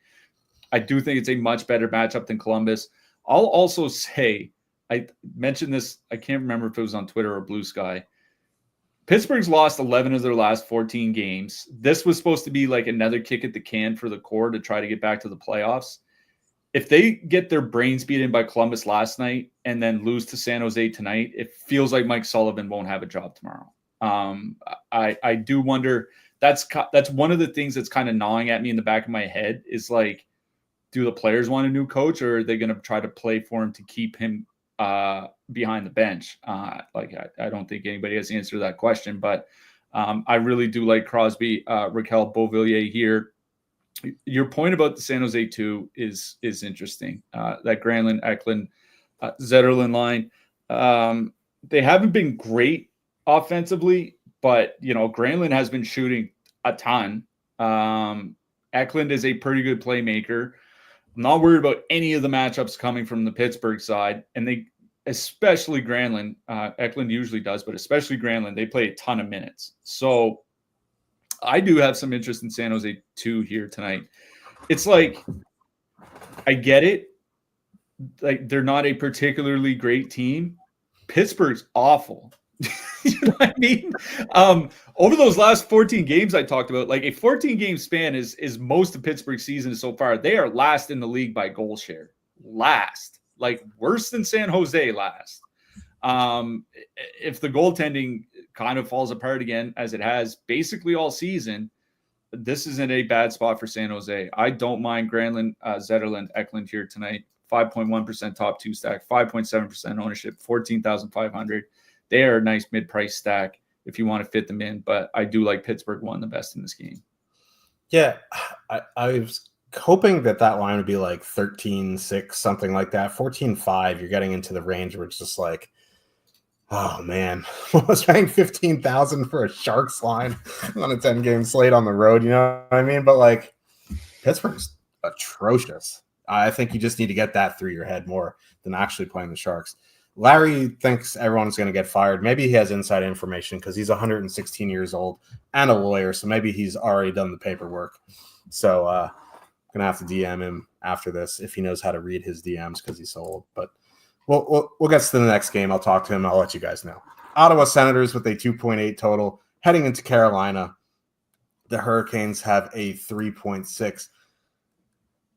I do think it's a much better matchup than Columbus. I'll also say, I mentioned this, I can't remember if it was on Twitter or Blue Sky. Pittsburgh's lost 11 of their last 14 games. This was supposed to be like another kick at the can for the core to try to get back to the playoffs. If they get their brains beaten by Columbus last night and then lose to San Jose tonight, it feels like Mike Sullivan won't have a job tomorrow. I do wonder. That's one of the things that's kind of gnawing at me in the back of my head is like, do the players want a new coach, or are they going to try to play for him to keep him behind the bench? I don't think anybody has the answer to that question, but I really do like Crosby, Raquel Beauvillier here. Your point about the San Jose 2 is interesting. That Granlund, Eklund, Zetterlund line, they haven't been great offensively, but Granlund has been shooting a ton. Eklund is a pretty good playmaker. I'm not worried about any of the matchups coming from the Pittsburgh side, and they, especially Granlund, Eklund usually does, but especially Granlund, they play a ton of minutes. So I do have some interest in San Jose 2 here tonight. It's like, I get it. Like, they're not a particularly great team. Pittsburgh's awful. You know what I mean? Over those last 14 games I talked about, like a 14-game span is most of Pittsburgh's season so far. They are last in the league by goal share. Last. Like worse than San Jose last. If the goaltending kind of falls apart again, as it has basically all season, this isn't a bad spot for San Jose. I don't mind Granlund, Zetterlund, Eklund here tonight. 5.1% top 2 stack, 5.7% ownership, 14,500. They are a nice mid-price stack if you want to fit them in, but I do like Pittsburgh won the best in this game. Yeah, I was hoping that line would be like 13-6, something like that. 14-5, you're getting into the range where it's just like, oh man, I was paying $15,000 for a Sharks line on a 10-game slate on the road. You know what I mean? But like, Pittsburgh's atrocious. I think you just need to get that through your head more than actually playing the Sharks. Larry thinks everyone's going to get fired. Maybe he has inside information because he's 116 years old and a lawyer, so maybe he's already done the paperwork. So I'm going to have to DM him after this if he knows how to read his DMs because he's so old. But we'll get to the next game. I'll talk to him. I'll let you guys know. Ottawa Senators with a 2.8 total. Heading into Carolina, the Hurricanes have a 3.6.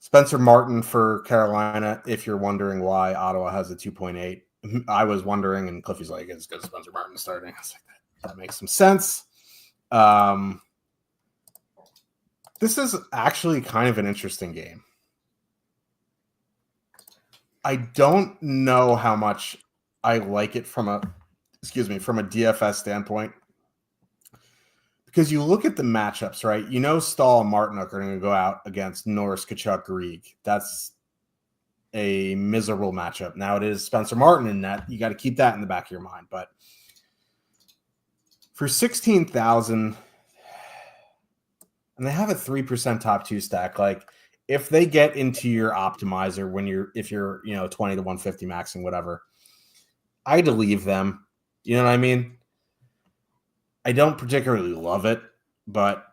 Spencer Martin for Carolina, if you're wondering why Ottawa has a 2.8. I was wondering, and Cliffy's like, it's because Spencer Martin starting. I was like, that makes some sense. This is actually kind of an interesting game. I don't know how much I like it from a DFS standpoint. Because you look at the matchups, right? Stahl and Martinook are going to go out against Norris, Tkachuk, Grieg. That's a miserable matchup. Now it is Spencer Martin in net. You got to keep that in the back of your mind. But for 16,000, and they have a 3% top 2 stack. Like if they get into your optimizer if you're 20 to 150 maxing, whatever, I'd leave them. You know what I mean? I don't particularly love it, but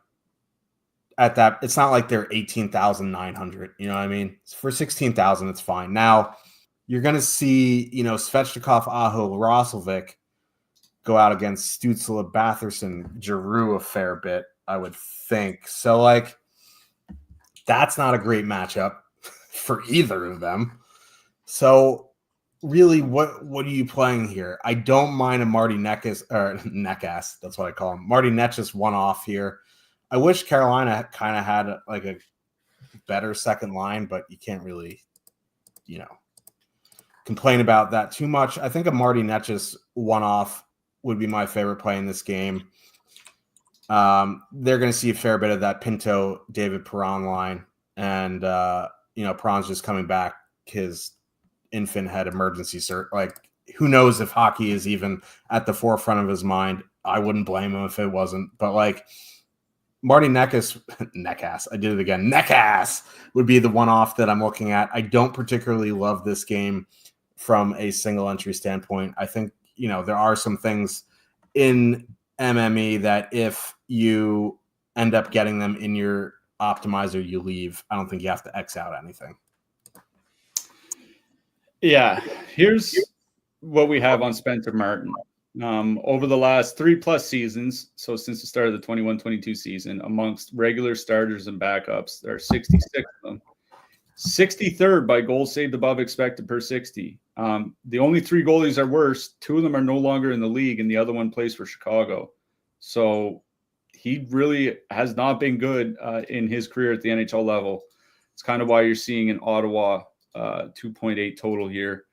at that, it's not like they're 18,900. You know what I mean? For 16,000, it's fine. Now, you're going to see, Svechnikov, Aho, Roslovic go out against Stützle, Batherson, Giroux a fair bit, I would think. So, like, that's not a great matchup for either of them. So, really, what are you playing here? I don't mind a Marty Necas. That's what I call him. Marty Necas one-off here. I wish Carolina kind of had a better second line, but you can't really, complain about that too much. I think a Marty Necas one-off would be my favorite play in this game. They're going to see a fair bit of that Pinto, David Perron line. And, Perron's just coming back his infant head emergency cert. Like, who knows if hockey is even at the forefront of his mind. I wouldn't blame him if it wasn't. But, like, Marty Necas would be the one-off that I'm looking at. I don't particularly love this game from a single entry standpoint. I think, there are some things in MME that if you end up getting them in your optimizer, you leave. I don't think you have to X out anything. Yeah, here's what we have on Spencer Martin. Over the last 3+ seasons, so since the start of the 21-22 season, amongst regular starters and backups, there are 66 of them. 63rd by goals saved above expected per 60. The only 3 goalies are worse. 2 of them are no longer in the league, and the other one plays for Chicago. So he really has not been good in his career at the NHL level. It's kind of why you're seeing an Ottawa 2.8 total here.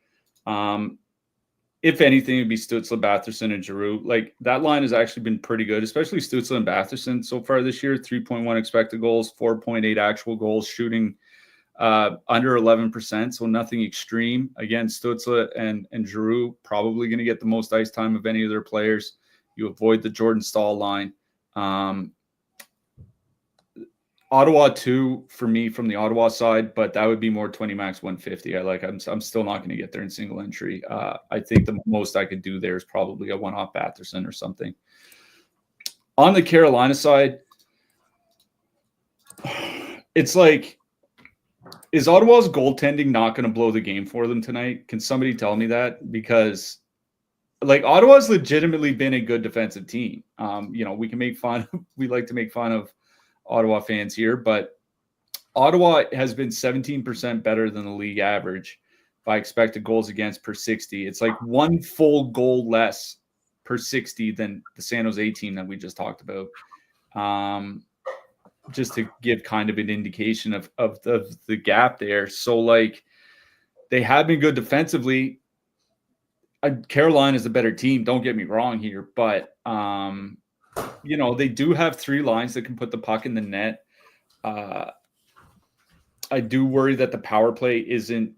If anything, it'd be Stützle, Batherson, and Giroux. Like, that line has actually been pretty good, especially Stützle and Batherson so far this year. 3.1 expected goals, 4.8 actual goals, shooting under 11%, so nothing extreme. Again, Stützle and Giroux probably going to get the most ice time of any of their players. You avoid the Jordan Staal line. Ottawa 2 for me from the Ottawa side, but that would be more 20 max 150. I'm still not going to get there in single entry. I think the most I could do there is probably a one-off Batherson or something. On the Carolina side, it's like, is Ottawa's goaltending not going to blow the game for them tonight? Can somebody tell me that? Because like, Ottawa's legitimately been a good defensive team. We can make fun. We like to make fun of Ottawa fans here, but Ottawa has been 17% better than the league average by expected goals against per 60. It's like 1 full goal less per 60 than the San Jose team that we just talked about. Just to give kind of an indication of the gap there. So, like, they have been good defensively. Carolina is a better team, don't get me wrong here, but they do have 3 lines that can put the puck in the net. I do worry that the power play isn't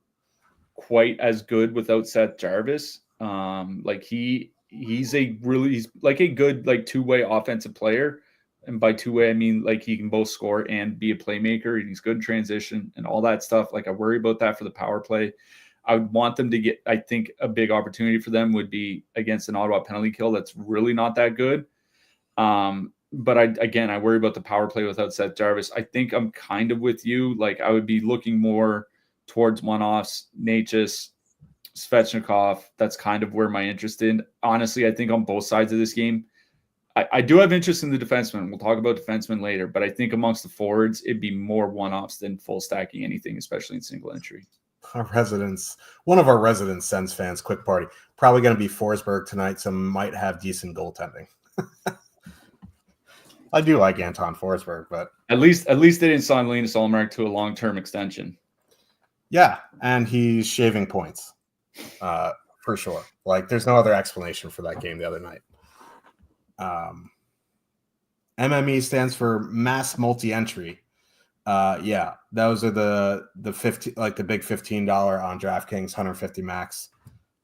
quite as good without Seth Jarvis. He's like a good, like, two-way offensive player. And by two-way, I mean, like, he can both score and be a playmaker, and he's good in transition and all that stuff. Like, I worry about that for the power play. I would want them to get, I think a big opportunity for them would be against an Ottawa penalty kill that's really not that good. But I worry about the power play without Seth Jarvis. I think I'm kind of with you. Like, I would be looking more towards one-offs, Natchez, Svechnikov. That's kind of where my interest in. Honestly, I think on both sides of this game, I do have interest in the defenseman. We'll talk about defensemen later, but I think amongst the forwards, it'd be more one-offs than full stacking anything, especially in single entry. One of our residents, Sens fans, quick party. Probably going to be Forsberg tonight, so might have decent goaltending. I do like Anton Forsberg, but at least they didn't sign Linus Ullmark to a long-term extension. Yeah, and he's shaving points, for sure. Like, there's no other explanation for that game the other night. MME stands for mass multi-entry. Yeah, those are the 50, like the big $15 on DraftKings, 150 max.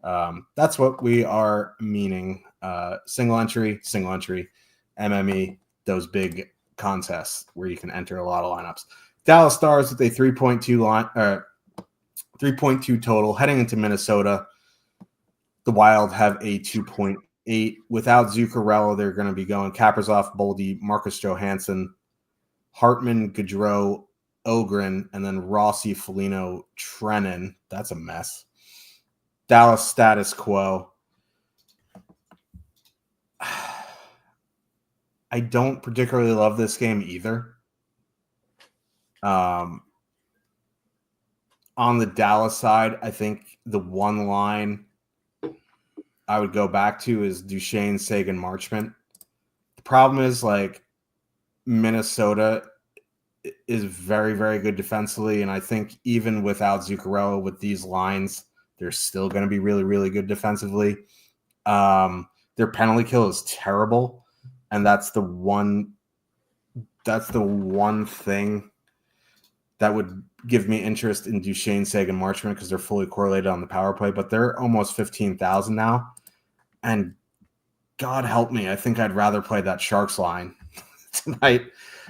That's what we are meaning. Single entry, MME, those big contests where you can enter a lot of lineups. Dallas Stars with a 3.2 total heading into Minnesota. The Wild have a 2.8. Without Zuccarello, they're going to be going Kaprizov, Boldy, Marcus Johansson, Hartman, Gaudreau, Ogren, and then Rossi, Foligno, Trenin. That's a mess. Dallas status quo. I don't particularly love this game either. On the Dallas side, I think the one line I would go back to is Duchesne, Sagan, Marchment. The problem is, like, Minnesota is very, very good defensively, and I think even without Zuccarello, with these lines, they're still going to be really, really good defensively. Their penalty kill is terrible, and that's the one thing that would give me interest in Duchesne, Sagan, Marchment, because they're fully correlated on the power play, but they're almost 15,000 now. And God help me, I think I'd rather play that Sharks line tonight.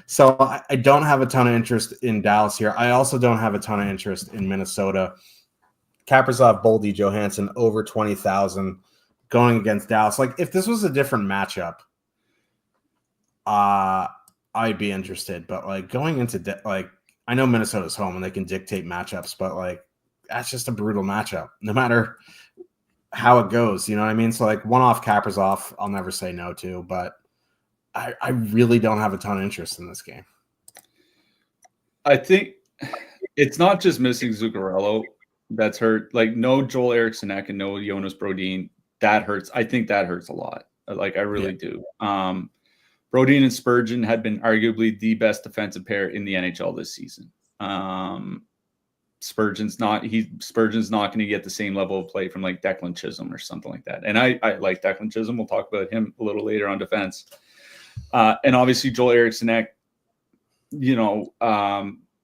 So I don't have a ton of interest in Dallas here. I also don't have a ton of interest in Minnesota. Kaprizov, Boldy, Johansson, over 20,000 going against Dallas. Like, if this was a different matchup, I'd be interested. But, like, going into I know Minnesota's home and they can dictate matchups, but, like, that's just a brutal matchup, no matter how it goes. You know what I mean? So like one-off Kaprizov, I'll never say no to, but I really don't have a ton of interest in this game. I think it's not just missing Zuccarello that's hurt. Like no Joel Eriksson and no Jonas Brodin. That hurts. I think that hurts a lot. Like I really do. Brodin and Spurgeon had been arguably the best defensive pair in the NHL this season. Spurgeon's not going to get the same level of play from like Declan Chisholm or something like that. And I like Declan Chisholm. We'll talk about him a little later on defense. And obviously Joel Eriksson,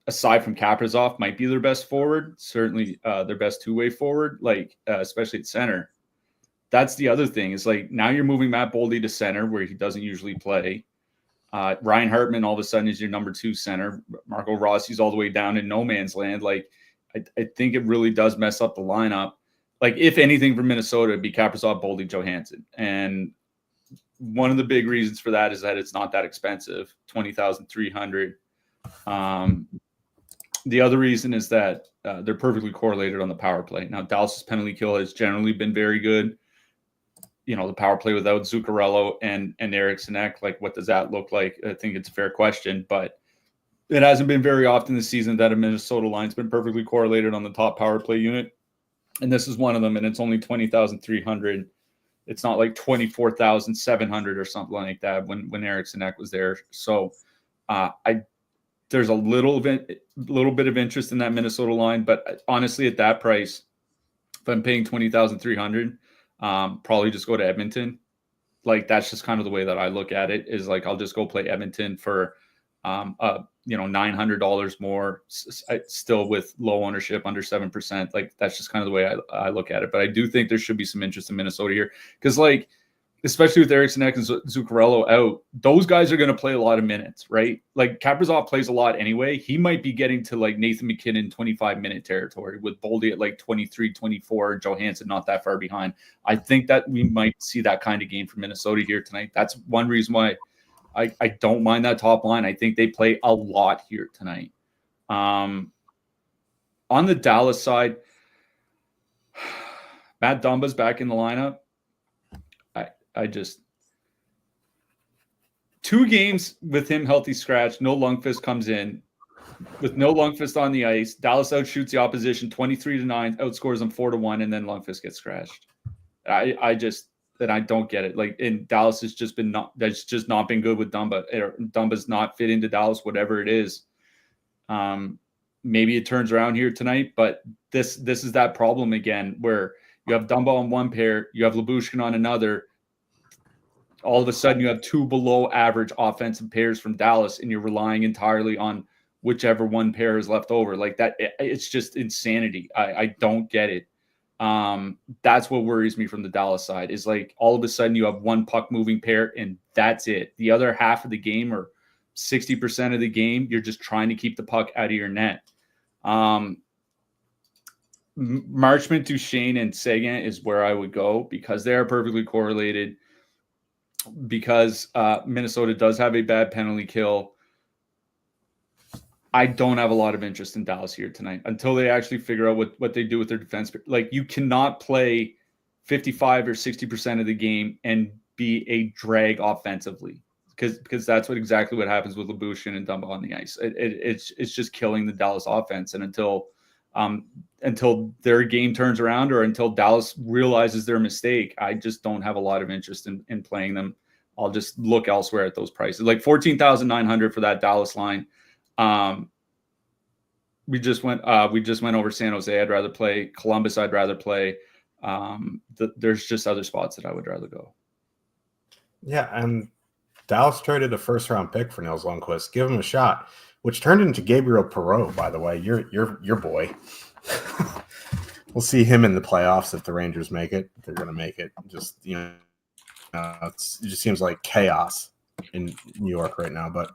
aside from Kaprizov, might be their best forward, certainly their best two-way forward, like especially at center. That's the other thing is like now you're moving Matt Boldy to center where he doesn't usually play. Ryan Hartman all of a sudden is your number 2 center. Marco Rossi's all the way down in no man's land. Like I think it really does mess up the lineup. Like if anything for Minnesota, it'd be Kaprizov, Boldy, Johansson. And one of the big reasons for that is that it's not that expensive, $20,300. The other reason is that they're perfectly correlated on the power play. Now, Dallas's penalty kill has generally been very good. You know, the power play without Zuccarello and Eriksson, like what does that look like? I think it's a fair question, but it hasn't been very often this season that a Minnesota line's been perfectly correlated on the top power play unit. And this is one of them, and it's only 20,300. It's not like 24,700 or something like that when Eriksson was there. So there's a little bit of interest in that Minnesota line, but honestly, at that price, if I'm paying 20,300, probably just go to Edmonton. Like that's just kind of the way that I look at it. Is like I'll just go play Edmonton for $900 more, still with low ownership, under 7%. Like that's just kind of the way I look at it. But I do think there should be some interest in Minnesota here because like, especially with Eriksson and Zuccarello out, those guys are going to play a lot of minutes, right? Like Kaprizov plays a lot anyway. He might be getting to like Nathan McKinnon 25-minute territory with Boldy at like 23, 24, and Johansson not that far behind. I think that we might see that kind of game from Minnesota here tonight. That's one reason why I don't mind that top line. I think they play a lot here tonight. On the Dallas side, Matt Dumba's back in the lineup. I just 2 games with him healthy scratch. No Lundqvist comes in. With no Lundqvist on the ice, Dallas outshoots the opposition 23-9, outscores them 4-1, and then Lundqvist gets scratched. I don't get it. Like in Dallas has just not been good with Dumba. Dumba's not fit into Dallas, whatever it is. Maybe it turns around here tonight, but this is that problem again where you have Dumba on one pair, you have Lyubushkin on another. All of a sudden you have 2 below average offensive pairs from Dallas and you're relying entirely on whichever one pair is left over. Like that, it's just insanity. I don't get it. That's what worries me from the Dallas side is like all of a sudden you have 1 puck moving pair and that's it. The other half of the game or 60% of the game, you're just trying to keep the puck out of your net. Marchment, Duchesne, and Seguin is where I would go because they are perfectly correlated. Because Minnesota does have a bad penalty kill. I don't have a lot of interest in Dallas here tonight until they actually figure out what they do with their defense. Like you cannot play 55 or 60% of the game and be a drag offensively because that's exactly what happens with Lyubushkin and Dumba on the ice. It's just killing the Dallas offense. And until their game turns around or until Dallas realizes their mistake, I just don't have a lot of interest in playing them. I'll just look elsewhere at those prices. Like 14,900 for that Dallas line. We just went over San Jose. I'd rather play Columbus. I'd rather play. There's just other spots that I would rather go. Yeah, and Dallas traded a first-round pick for Nils Lundqvist. Give him a shot, which turned into Gabriel Perreault, by the way. Your boy. We'll see him in the playoffs if the Rangers make it. They're going to make it. Just it just seems like chaos in New York right now. But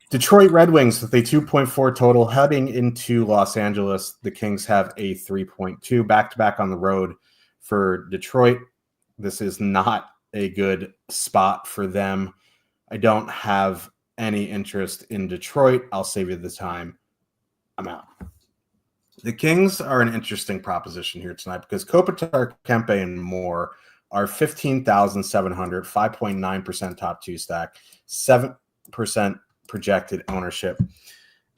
Detroit Red Wings with a 2.4 total heading into Los Angeles. The Kings have a 3.2 back-to-back on the road for Detroit. This is not a good spot for them. I don't have any interest in Detroit. I'll save you the time. I'm out. The Kings are an interesting proposition here tonight because Kopitar, Kempe, and Moore are 15,700, 5.9% top two stack, 7% projected ownership.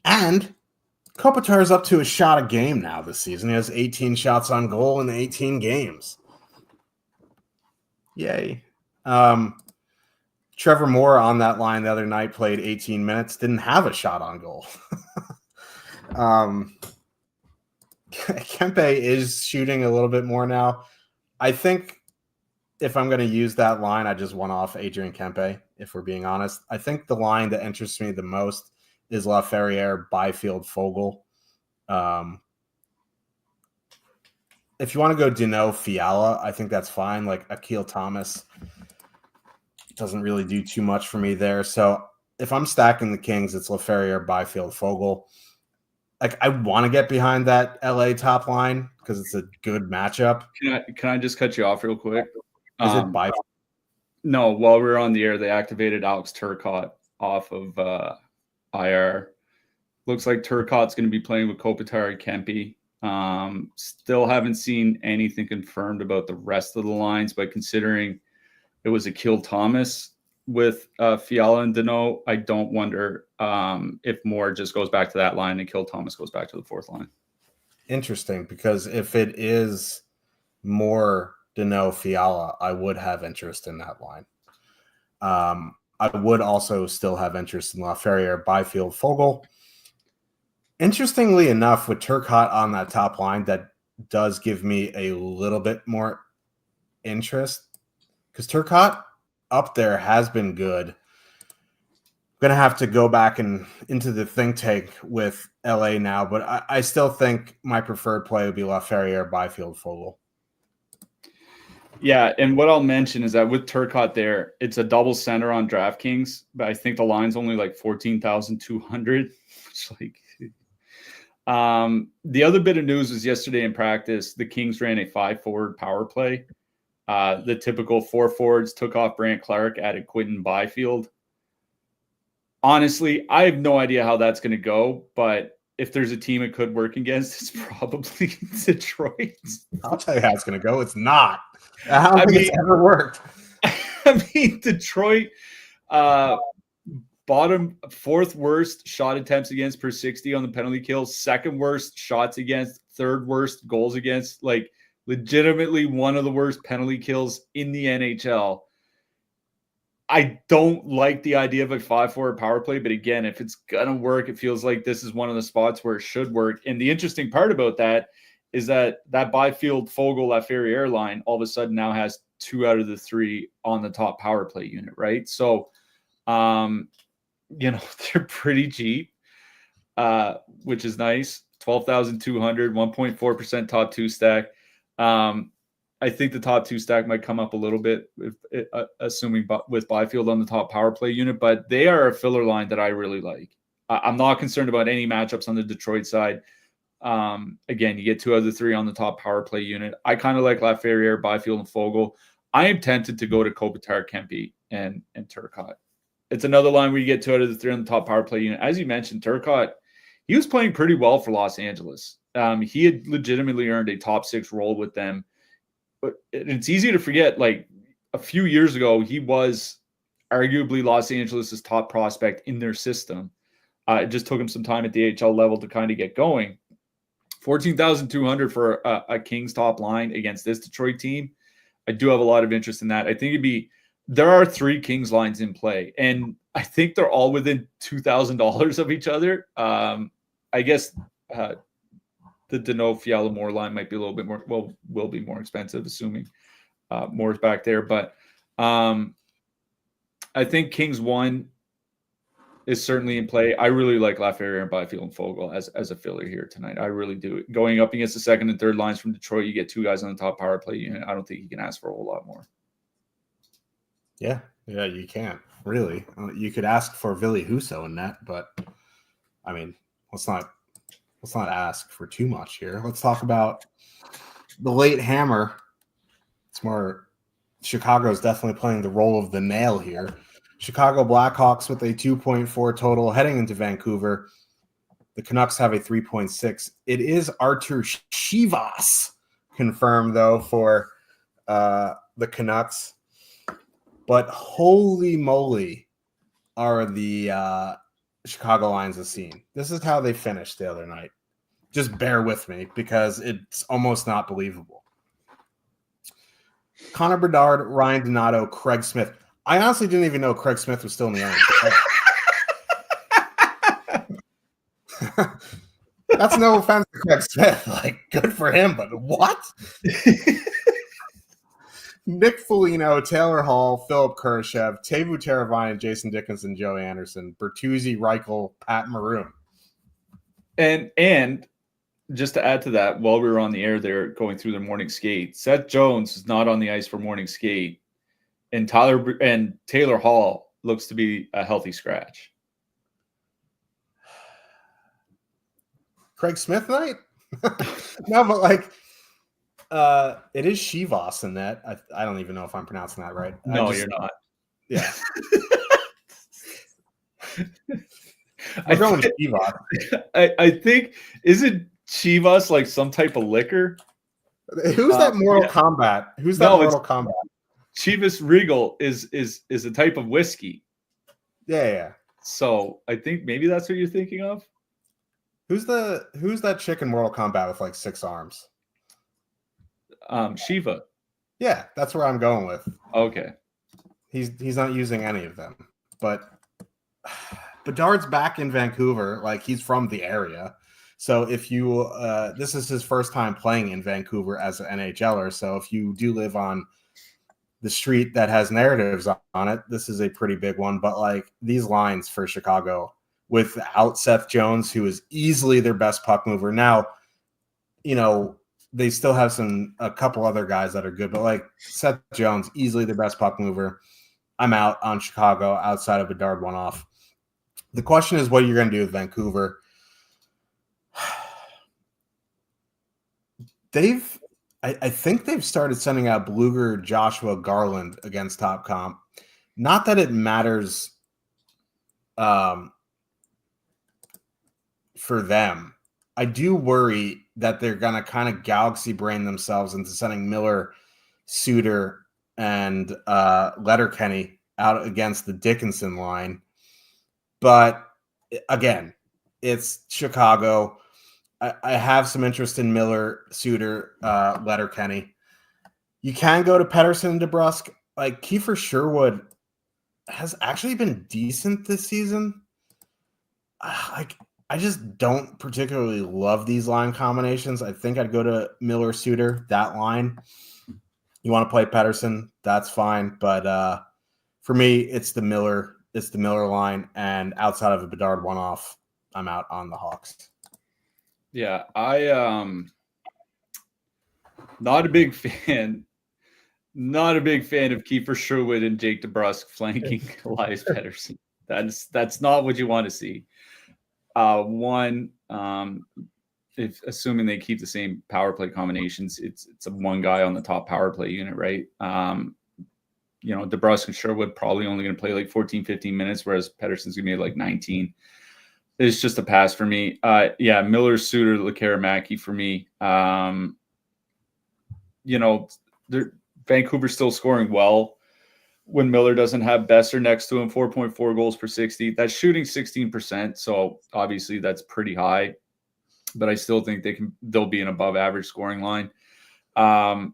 And Kopitar is up to a shot a game now this season. He has 18 shots on goal in 18 games. Yay. Trevor Moore on that line the other night played 18 minutes, didn't have a shot on goal. Kempe is shooting a little bit more now. I think if I'm going to use that line, I just want off Adrian Kempe, if we're being honest. I think the line that interests me the most is Laferriere, Byfield, Fogle. If you want to go Dino, Fiala, I think that's fine. Like Akil Thomas doesn't really do too much for me there. So if I'm stacking the Kings, it's Laferriere, Byfield, Fogle. Like I want to get behind that LA top line because it's a good matchup. Can I just cut you off real quick? Is it Byfield? No, while we were on the air, they activated Alex Turcotte off of IR. Looks like Turcotte's going to be playing with Kopitar and Kempe. Still haven't seen anything confirmed about the rest of the lines, but considering it was Akil Thomas with Fiala and Dano, I don't wonder if Moore just goes back to that line and Akil Thomas goes back to the fourth line. Interesting, because if it is Moore, Dano, Fiala, I would have interest in that line. I would also still have interest in Laferriere, Byfield, Fogle. Interestingly enough, with Turcotte on that top line, that does give me a little bit more interest because Turcotte up there has been good. I'm going to have to go back and into the think tank with LA now, but I still think my preferred play would be Laferriere, Byfield, Fogle. Yeah, and what I'll mention is that with Turcotte there, it's a double center on DraftKings, but I think the line's only like 14,200. The other bit of news was yesterday in practice, the Kings ran a 5-forward power play. The typical 4 forwards took off Brant Clark, added Quinton Byfield. Honestly, I have no idea how that's going to go, but if there's a team it could work against, it's probably Detroit. I'll tell you how it's going to go. It's not. I don't think it's ever worked. I mean, Detroit, bottom 4th worst shot attempts against per 60 on the penalty kills, 2nd worst shots against, 3rd worst goals against, like legitimately one of the worst penalty kills in the NHL. I don't like the idea of a 5-forward power play, but again, if it's going to work, it feels like this is one of the spots where it should work. And the interesting part about that is that Byfield, Fogle, Laferriere line all of a sudden now has 2 out of the 3 on the top power play unit, right? So, they're pretty cheap, which is nice. 12,200, 1.4% top 2 stack. I think the top 2 stack might come up a little bit, assuming with Byfield on the top power play unit, but they are a filler line that I really like. I'm not concerned about any matchups on the Detroit side. Again, you get 2 out of the 3 on the top power play unit. I kind of like Laferriere, Byfield, and Fogle. I am tempted to go to Kopitar, Kempe, and Turcotte. It's another line where you get 2 out of the 3 on the top power play unit. As you mentioned, Turcotte, he was playing pretty well for Los Angeles. He had legitimately earned a top 6 role with them. But it's easy to forget, like a few years ago, he was arguably Los Angeles' top prospect in their system. It just took him some time at the AHL level to kind of get going. 14,200 for a Kings top line against this Detroit team. I do have a lot of interest in that. I think there are 3 Kings lines in play, and I think they're all within $2,000 of each other. I guess the Dano Fiala Moore line might be a little bit more, will be more expensive, assuming Moore's back there. But I think Kings 1 is certainly in play. I really like Laferriere and Byfield and Fogle as a filler here tonight. I really do. Going up against the 2nd and 3rd lines from Detroit, you get 2 guys on the top power play unit. I don't think you can ask for a whole lot more. Yeah, you can't really. You could ask for Ville Husso in that, but I mean, let's not ask for too much here. Let's talk about the late hammer. It's more Chicago's definitely playing the role of the nail here. Chicago Blackhawks with a 2.4 total heading into Vancouver. The Canucks have a 3.6. It is Artur Shivas confirmed, though, for the Canucks. But holy moly are the Chicago Lions a scene. This is how they finished the other night. Just bear with me because it's almost not believable. Connor Bedard, Ryan Donato, Craig Smith. I honestly didn't even know Craig Smith was still in the NHL. That's no offense to Craig Smith. Like, good for him, but what? Nick Foligno, Taylor Hall, Philip Kurashev, Teuvo Teravainen, Jason Dickinson, Joe Anderson, Bertuzzi, Reichel, Pat Maroon. And just to add to that, while we were on the air there going through their morning skate, Seth Jones is not on the ice for morning skate, and Taylor Hall looks to be a healthy scratch. Craig Smith night? No, but like it is Shivas in that. I don't even know if I'm pronouncing that right. No, you're not. Yeah. We're going Shivas. I think, isn't Chivas like some type of liquor? Who's that Mortal Kombat? Who's that Mortal Kombat? Chivas Regal is a type of whiskey. Yeah. So I think maybe that's what you're thinking of. Who's that chick in Mortal Kombat with like 6 arms? Shiva. Yeah, that's where I'm going with. Okay. He's not using any of them. But Bedard's back in Vancouver, like he's from the area. So if you this is his first time playing in Vancouver as an NHLer. So if you do live on the street that has narratives on it, this is a pretty big one. But like these lines for Chicago without Seth Jones, who is easily their best puck mover. Now, you know, they still have a couple other guys that are good, but like Seth Jones, easily their best puck mover. I'm out on Chicago outside of Bedard one-off. The question is what you're going to do with Vancouver. I think they've started sending out Bluger, Joshua, Garland against Top Comp. Not that it matters for them. I do worry that they're going to kind of galaxy brain themselves into sending Miller, Suter, and Letterkenny out against the Dickinson line. But again, it's Chicago. I have some interest in Miller, Suter, Letterkenny. You can go to Pettersson and DeBrusk. Like Kiefer Sherwood has actually been decent this season. I just don't particularly love these line combinations. I think I'd go to Miller, Suter, that line. You want to play Pettersson, that's fine. But for me, it's the Miller line, and outside of a Bedard one-off, I'm out on the Hawks. Yeah, I not a big fan of Kiefer Sherwood and Jake DeBrusk flanking Elias Pettersson. That's not what you want to see. If assuming they keep the same power play combinations, it's a one guy on the top power play unit, right? You know, DeBrusk and Sherwood probably only going to play like 14, 15 minutes, whereas Pettersson's going to be like 19. It's just a pass for me. Yeah, Miller, Suter, Lekaramaki for me. You know, Vancouver's still scoring well when Miller doesn't have Besser next to him, 4.4 goals per 60. That's shooting 16%, so obviously that's pretty high. But I still think they'll be an above average scoring line. I'm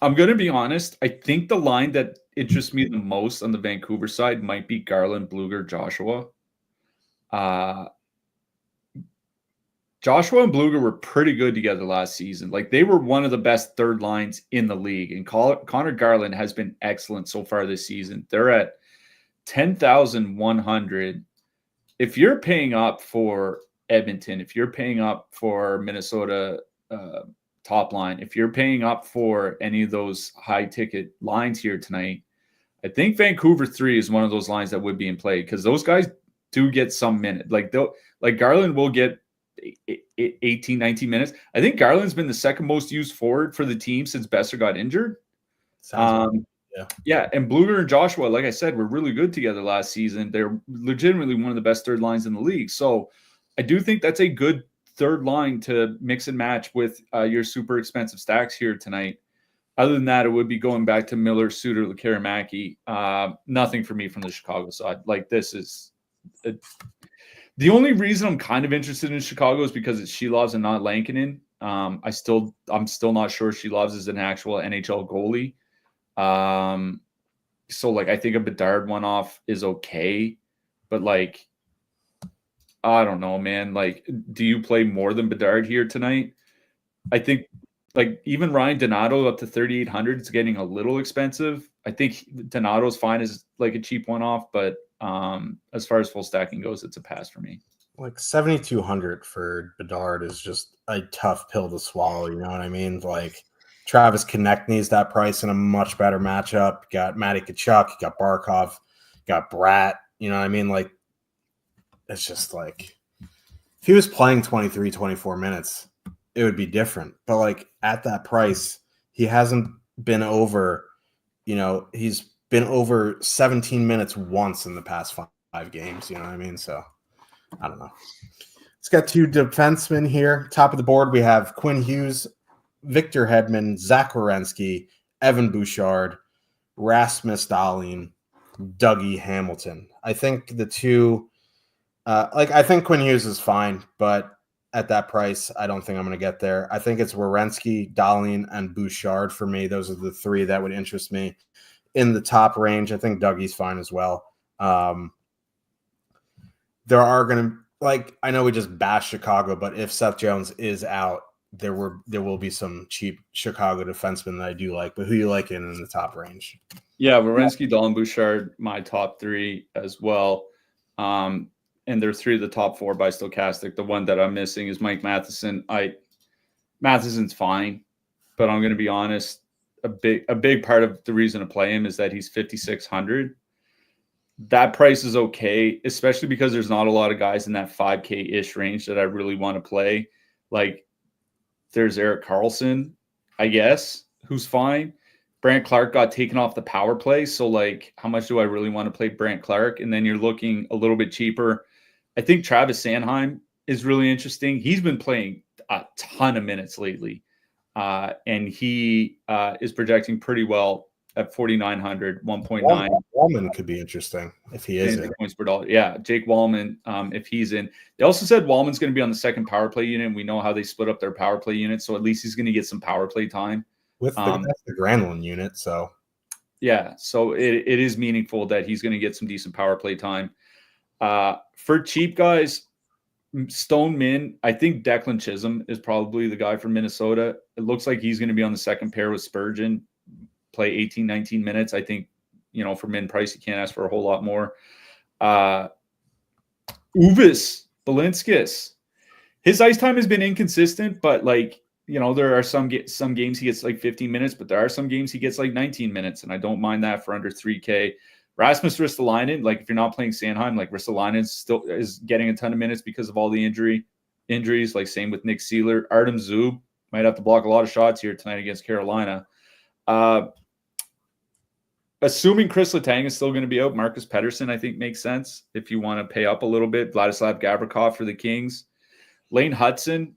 going to be honest. I think the line that interests me the most on the Vancouver side might be Garland, Bluger, Joshua. Joshua and Bluger were pretty good together last season. Like they were one of the best third lines in the league. And Connor Garland has been excellent so far this season. They're at 10,100. If you're paying up for Edmonton, if you're paying up for Minnesota top line, if you're paying up for any of those high ticket lines here tonight, I think Vancouver 3 is one of those lines that would be in play because those guys do get some minute. Like Garland will get 18, 19 minutes. I think Garland's been the second most used forward for the team since Besser got injured. Yeah, and Bluger and Joshua, like I said, were really good together last season. They're legitimately one of the best third lines in the league. So I do think that's a good third line to mix and match with your super expensive stacks here tonight. Other than that, it would be going back to Miller, Suter, Lekaramaki. Nothing for me from the Chicago side. Like, this is the only reason I'm kind of interested in Chicago is because it's Shelovs and not Lankinen. I'm still not sure Shelovs is an actual NHL goalie. So like, I think a Bedard one-off is okay, but like, I don't know, man. Like, do you play more than Bedard here tonight? I think like even Ryan Donato up to 3,800 is getting a little expensive. I think Donato's fine as like a cheap one-off, but as far as full stacking goes, it's a pass for me. Like 7,200 for Bedard is just a tough pill to swallow. You know what I mean? Like, Travis Konechny's that price in a much better matchup. You got Matty Tkachuk, you got Barkov, you got Bratt. You know what I mean? Like, it's just like, if he was playing 23, 24 minutes, it would be different. But like, at that price, he hasn't been over, he's been over 17 minutes once in the past five games. You know what I mean? So I don't know. Let's get two defensemen here. Top of the board, we have Quinn Hughes, Victor Hedman, Zach Werenski, Evan Bouchard, Rasmus Dahlin, Dougie Hamilton. I think the two, I think Quinn Hughes is fine, but at that price, I don't think I'm going to get there. I think it's Werenski, Dahlin, and Bouchard for me. Those are the three that would interest me in the top range. I think Dougie's fine as well. There are going to, I know we just bashed Chicago, but if Seth Jones is out, there will be some cheap Chicago defensemen that I do like. But who you like in the top range? Yeah, Werenski, Dahlin, Bouchard, my top three as well. And they're three of the top four by Stochastic. The one that I'm missing is Mike Matheson. Matheson's fine, but I'm going to be honest. A big part of the reason to play him is that he's 5,600. That price is okay, especially because there's not a lot of guys in that 5K-ish range that I really want to play. Like, there's Erik Karlsson, I guess, who's fine. Brant Clark got taken off the power play. So, like, how much do I really want to play Brant Clark? And then you're looking a little bit cheaper. I think Travis Sanheim is really interesting. He's been playing a ton of minutes lately. And he is projecting pretty well at 4,900, 1.9. Wallman could be interesting if he is in. Points per dollar. Yeah, Jake Wallman, if he's in. They also said Wallman's going to be on the second power play unit. And we know how they split up their power play unit, so at least he's going to get some power play time. With that's the Granlund unit, so. Yeah, so it is meaningful that he's going to get some decent power play time. For cheap guys, Stone Min, I think Declan Chisholm is probably the guy from Minnesota. It looks like he's going to be on the second pair with Spurgeon, play 18, 19 minutes. I think, for min price, you can't ask for a whole lot more. Uvis Balinskis, his ice time has been inconsistent, but there are some games he gets like 15 minutes, but there are some games he gets like 19 minutes, and I don't mind that for under 3K. Rasmus Ristolainen, if you're not playing Sanheim, Ristolainen still is getting a ton of minutes because of all the injuries, same with Nick Seeler. Artem Zub might have to block a lot of shots here tonight against Carolina. Assuming Chris Letang is still going to be out, Marcus Pettersson, I think, makes sense if you want to pay up a little bit. Vladislav Gavrikov for the Kings. Lane Hudson.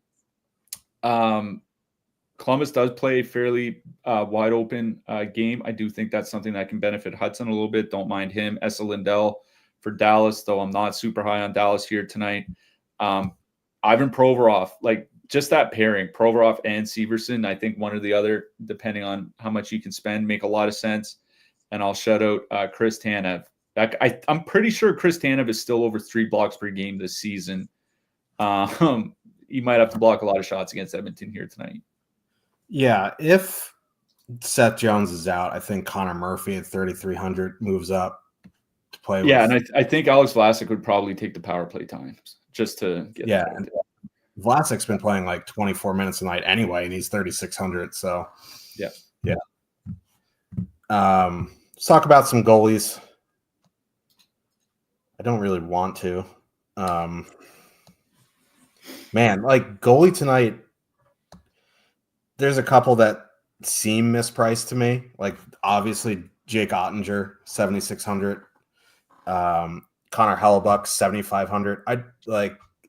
Columbus does play a fairly wide open game. I do think that's something that can benefit Hudson a little bit. Don't mind him. Esa Lindell for Dallas, though I'm not super high on Dallas here tonight. Ivan Provorov, just that pairing, Provorov and Severson, I think one or the other, depending on how much you can spend, make a lot of sense. And I'll shout out Chris Tanev. I'm pretty sure Chris Tanev is still over 3 blocks per game this season. He might have to block a lot of shots against Edmonton here tonight. Yeah, if Seth Jones is out, I think Connor Murphy at 3,300 moves up to play with. Yeah, and I think Alex Vlasic would probably take the power play times just to get. Yeah, and Vlasic's been playing 24 minutes a night anyway, and he's 3,600. So yeah. Let's talk about some goalies. I don't really want to. Goalie tonight, there's a couple that seem mispriced to me. Obviously, Jake Ottinger, 7,600. Connor Hellebuck, 7,500.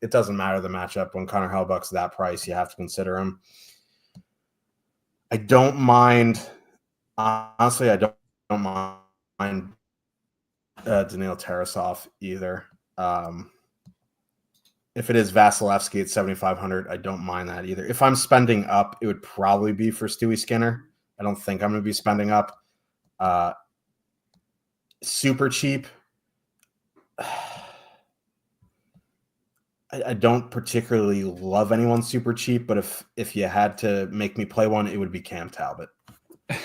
It doesn't matter the matchup. When Connor Hellebuck's that price, you have to consider him. I don't mind. Honestly, I don't mind Daniil Tarasov either. If it is Vasilevsky at 7,500, I don't mind that either. If I'm spending up, it would probably be for Stewie Skinner. I don't think I'm going to be spending up. Super cheap. I don't particularly love anyone super cheap, but if you had to make me play one, it would be Cam Talbot.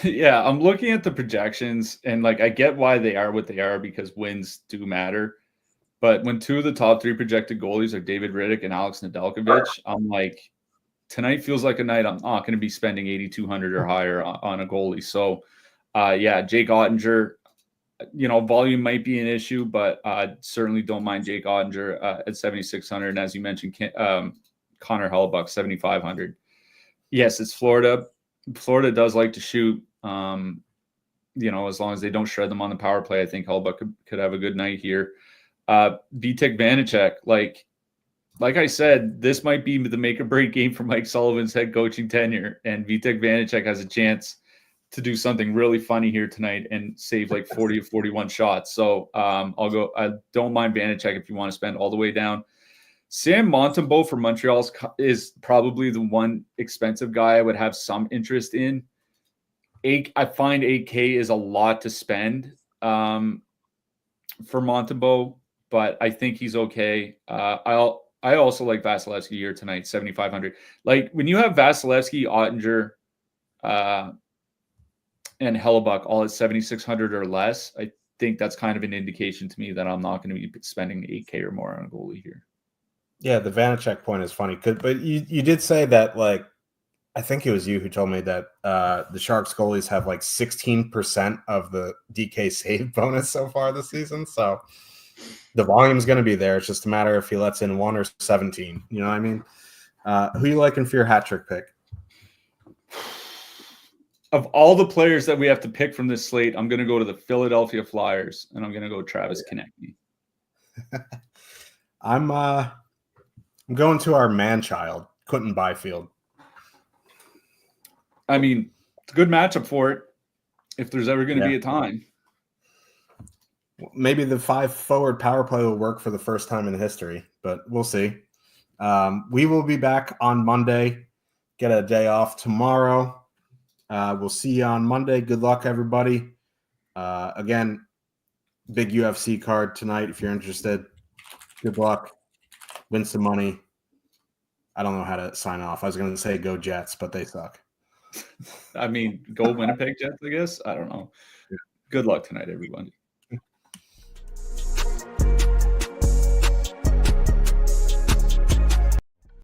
Yeah, I'm looking at the projections, and I get why they are what they are, because wins do matter. But when two of the top three projected goalies are David Rittich and Alex Nedeljkovic, I'm like, tonight feels like a night I'm not going to be spending 8,200 or higher on a goalie. So, Jake Ottinger, volume might be an issue, but certainly don't mind Jake Ottinger at 7,600. And as you mentioned, Connor Hellebuck, 7,500. Yes, it's Florida. Florida does like to shoot. As long as they don't shred them on the power play, I think Hellebuck could have a good night here. Vitek Vanacek, like I said, this might be the make or break game for Mike Sullivan's head coaching tenure, and Vitek Vanacek has a chance to do something really funny here tonight and save 40 or 41 shots. So I'll go. I don't mind Vanacek if you want to spend all the way down. Sam Montembeault for Montreal is probably the one expensive guy I would have some interest in. I find 8K is a lot to spend for Montembeault, but I think he's okay. I also like Vasilevsky here tonight, 7,500. When you have Vasilevsky, Ottinger, and Hellebuck all at 7,600 or less, I think that's kind of an indication to me that I'm not going to be spending 8K or more on a goalie here. Yeah, the Vanacek point is funny, but you did say that, I think it was you who told me that the Sharks goalies have 16% of the DK save bonus so far this season. So the volume is going to be there. It's just a matter if he lets in 1 or 17. You know what I mean? Who you liking for your hat trick pick? Of all the players that we have to pick from this slate, I'm going to go to the Philadelphia Flyers, and I'm going to go Travis Konecny. I'm going to our man-child, Quentin Byfield. I mean, it's a good matchup for it if there's ever going to be a time. Maybe the 5-forward power play will work for the first time in history, but we'll see. We will be back on Monday. Get a day off tomorrow. We'll see you on Monday. Good luck, everybody. Again, big UFC card tonight if you're interested. Good luck. Win some money. I don't know how to sign off. I was going to say go Jets, but they suck. I mean, go Winnipeg Jets, I guess. I don't know. Good luck tonight, everyone.